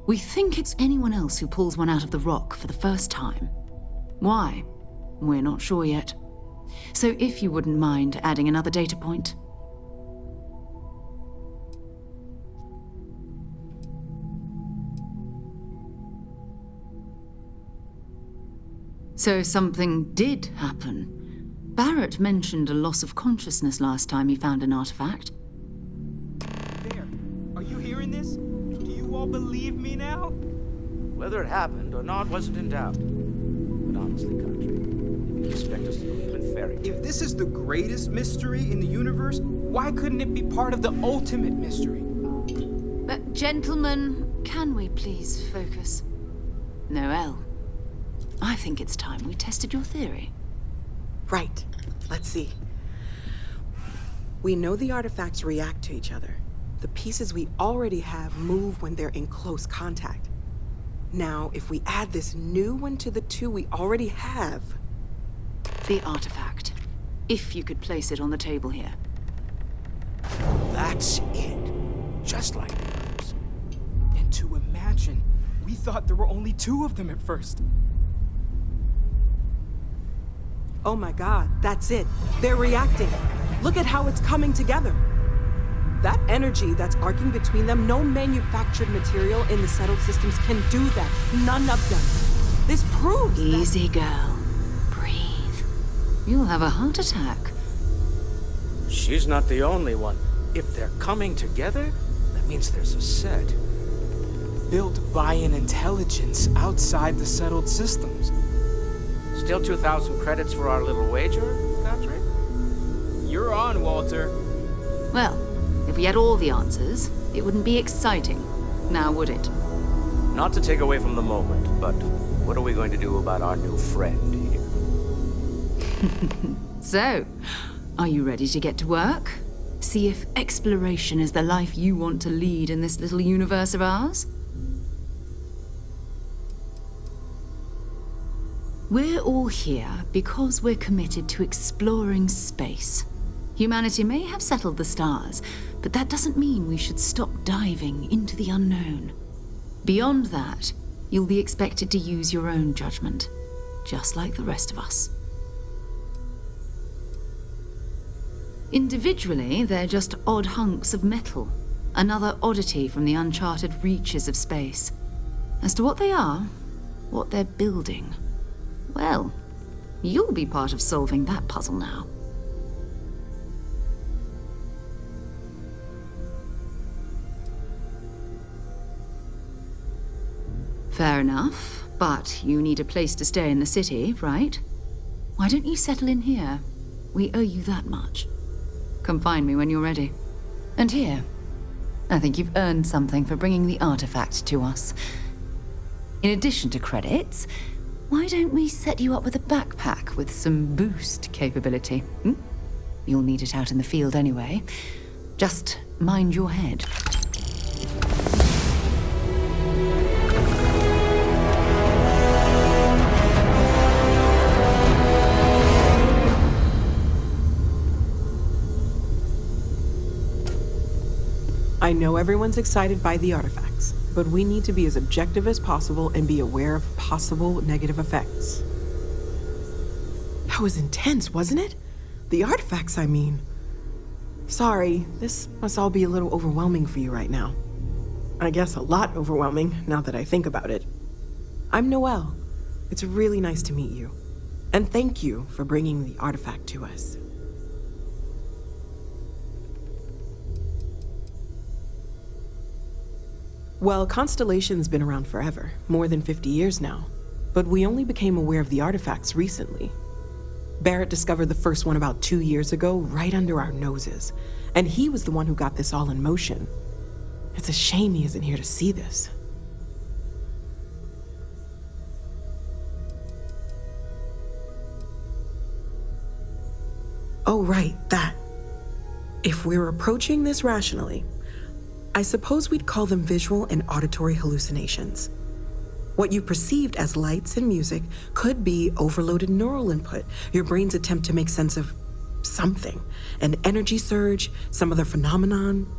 We think it's anyone else who pulls one out of the rock for the first time. Why? We're not sure yet. So if you wouldn't mind adding another data point. So something did happen. Barrett mentioned a loss of consciousness last time he found an artifact. There. Are you hearing this? Do you all believe me now? Whether it happened or not wasn't in doubt. But honestly, Country, if you expect us to believe in fairy tales... If this is the greatest mystery in the universe, why couldn't it be part of the ultimate mystery? Gentlemen, can we please focus? Noelle, I think it's time we tested your theory. Right. Let's see. We know the artifacts react to each other. The pieces we already have move when they're in close contact. Now, if we add this new one to the two we already have... The artifact. If you could place it on the table here. That's it. Just like the others. And to imagine, we thought there were only two of them at first. Oh my god, that's it. They're reacting. Look at how it's coming together. That energy that's arcing between them, no manufactured material in the settled systems can do that. None of them. This proves Easy, girl. Breathe. You'll have a heart attack. She's not the only one. If they're coming together, that means there's a set. Built by an intelligence outside the settled systems. Still 2,000 credits for our little wager, Country? You're on, Walter. Well, if we had all the answers, it wouldn't be exciting, now would it? Not to take away from the moment, but what are we going to do about our new friend here? So, are you ready to get to work? See if exploration is the life you want to lead in this little universe of ours? We're all here because we're committed to exploring space. Humanity may have settled the stars, but that doesn't mean we should stop diving into the unknown. Beyond that, you'll be expected to use your own judgment, just like the rest of us. Individually, they're just odd hunks of metal, another oddity from the uncharted reaches of space. As to what they are, what they're building, well, you'll be part of solving that puzzle now. Fair enough, but you need a place to stay in the city, right? Why don't you settle in here? We owe you that much. Come find me when you're ready. And here, I think you've earned something for bringing the artifact to us. In addition to credits, why don't we set you up with a backpack with some boost capability? You'll need it out in the field anyway. Just mind your head. I know everyone's excited by the artifacts, but we need to be as objective as possible and be aware of possible negative effects. That was intense, wasn't it? The artifacts, I mean. Sorry, this must all be a little overwhelming for you right now. I guess a lot overwhelming, now that I think about it. I'm Noelle. It's really nice to meet you. And thank you for bringing the artifact to us. Well, Constellation's been around forever, more than 50 years now. But we only became aware of the artifacts recently. Barrett discovered the first one about 2 years ago, right under our noses. And he was the one who got this all in motion. It's a shame he isn't here to see this. Oh, right, that. If we're approaching this rationally, I suppose we'd call them visual and auditory hallucinations. What you perceived as lights and music could be overloaded neural input, your brain's attempt to make sense of something, an energy surge, some other phenomenon.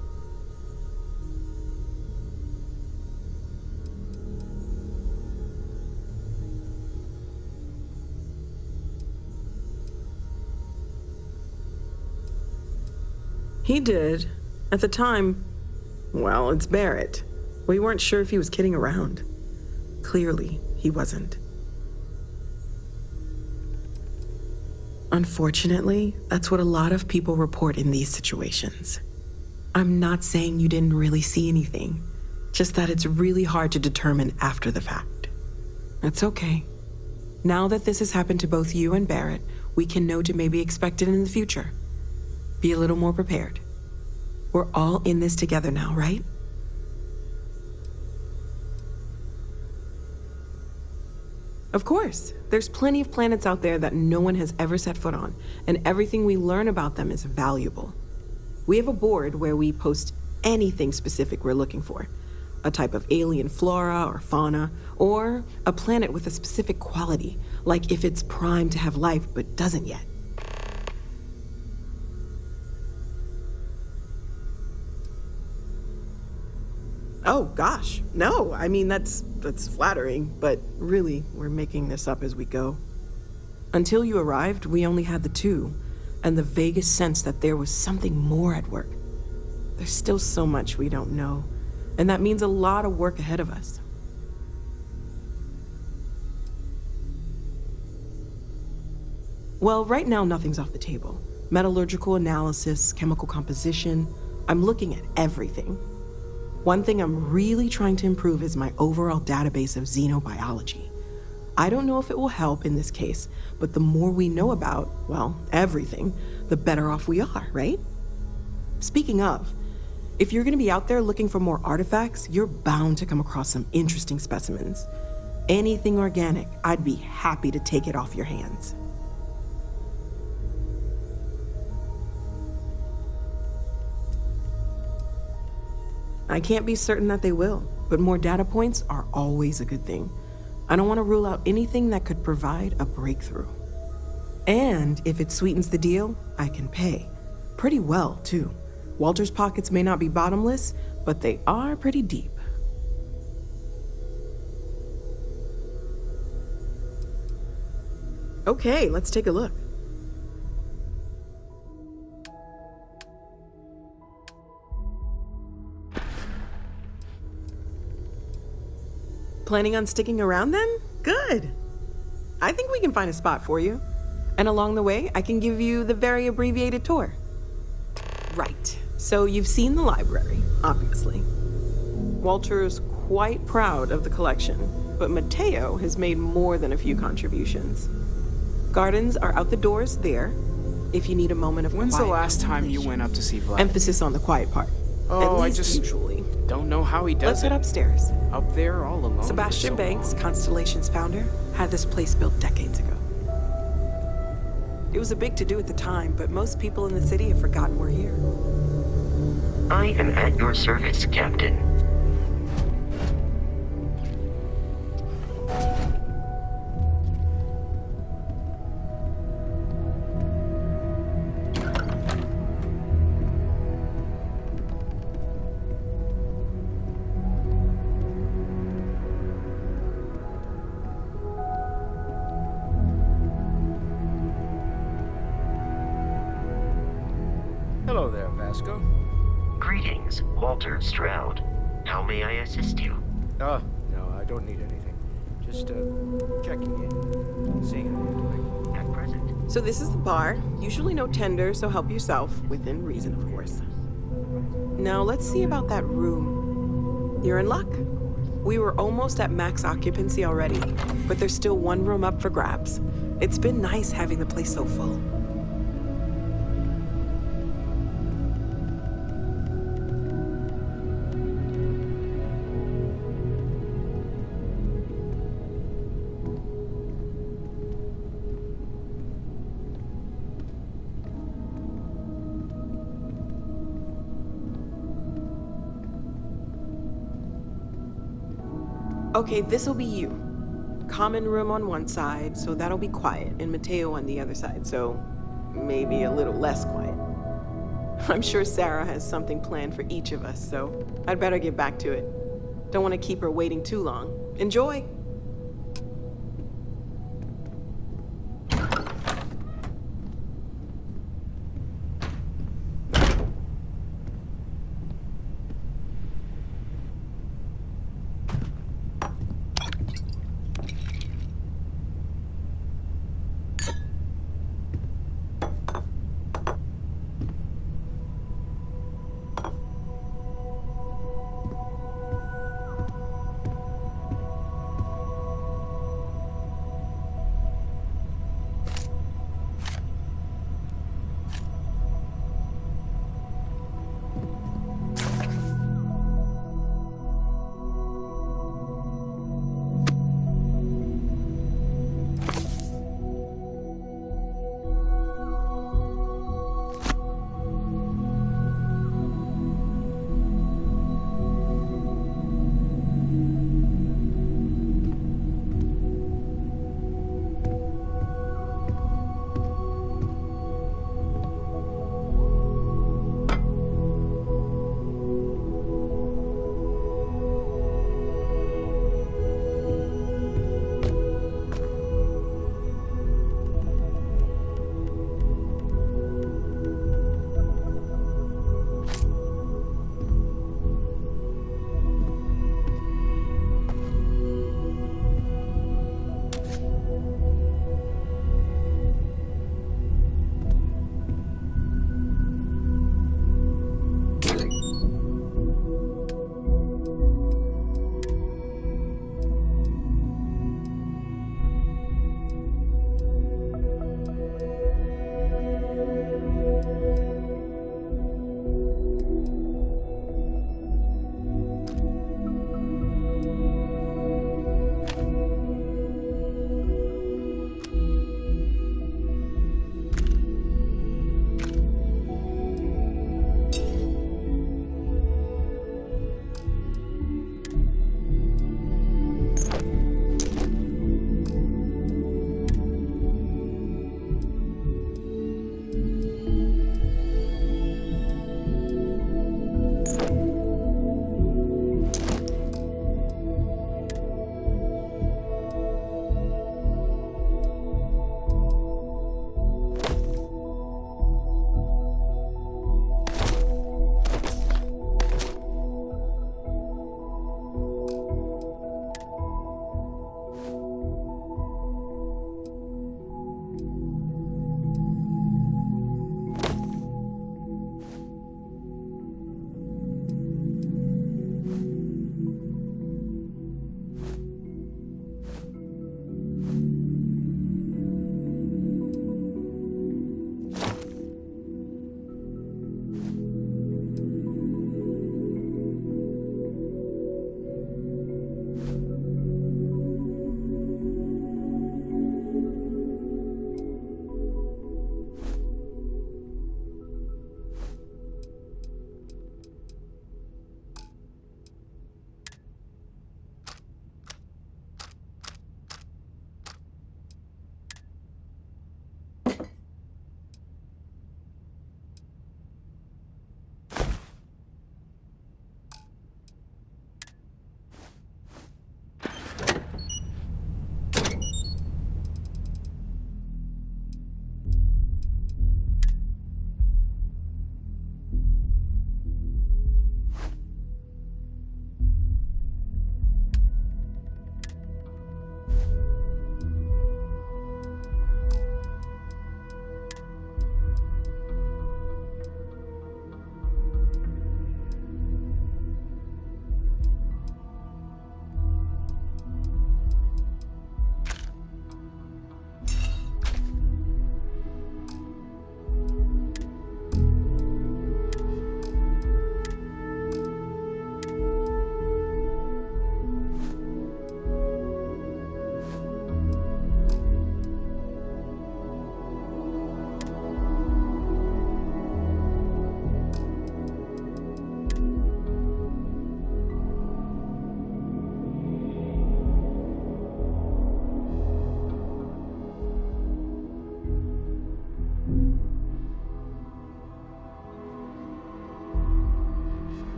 He did. At the time, well, it's Barrett. We weren't sure if he was kidding around. Clearly, he wasn't. Unfortunately, that's what a lot of people report in these situations. I'm not saying you didn't really see anything, just that it's really hard to determine after the fact. It's okay. Now that this has happened to both you and Barrett, we can know to maybe expect it in the future. Be a little more prepared. We're all in this together now, right? Of course. There's plenty of planets out there that no one has ever set foot on, and everything we learn about them is valuable. We have a board where we post anything specific we're looking for. A type of alien flora or fauna, or a planet with a specific quality, like if it's primed to have life but doesn't yet. Oh, gosh, no. I mean, that's flattering, but really, we're making this up as we go. Until you arrived, we only had the two, and the vaguest sense that there was something more at work. There's still so much we don't know, and that means a lot of work ahead of us. Well, right now, nothing's off the table. Metallurgical analysis, chemical composition, I'm looking at everything. One thing I'm really trying to improve is my overall database of xenobiology. I don't know if it will help in this case, but the more we know about, well, everything, the better off we are, right? Speaking of, if you're gonna be out there looking for more artifacts, you're bound to come across some interesting specimens. Anything organic, I'd be happy to take it off your hands. I can't be certain that they will, but more data points are always a good thing. I don't want to rule out anything that could provide a breakthrough. And if it sweetens the deal, I can pay. Pretty well, too. Walter's pockets may not be bottomless, but they are pretty deep. Okay, let's take a look. Planning on sticking around then? Good. I think we can find a spot for you. And along the way, I can give you the very abbreviated tour. Right. So you've seen the library, obviously. Walter's quite proud of the collection, but Mateo has made more than a few contributions. Gardens are out the doors there, if you need a moment of When's quiet the last time you went up to see Vlad? Emphasis on the quiet part. Oh, At I least just usually. don't know how he does Let's it. head upstairs. Up there all alone. Sebastian for so Banks, long. Constellation's founder, had this place built decades ago. It was a big to-do at the time, but most people in the city have forgotten we're here. I am at your service, Captain. Hello there, Vasco. Greetings, Walter Stroud. How may I assist you? Oh, no, I don't need anything. Just, checking in. Seeing how you're doing. At present. So this is the bar. Usually no tender, so help yourself. Within reason, of course. Now, let's see about that room. You're in luck. We were almost at max occupancy already, but there's still one room up for grabs. It's been nice having the place so full. Okay, this'll be you. Common room on one side, so that'll be quiet, and Mateo on the other side, so maybe a little less quiet. I'm sure Sarah has something planned for each of us, so I'd better get back to it. Don't want to keep her waiting too long. Enjoy!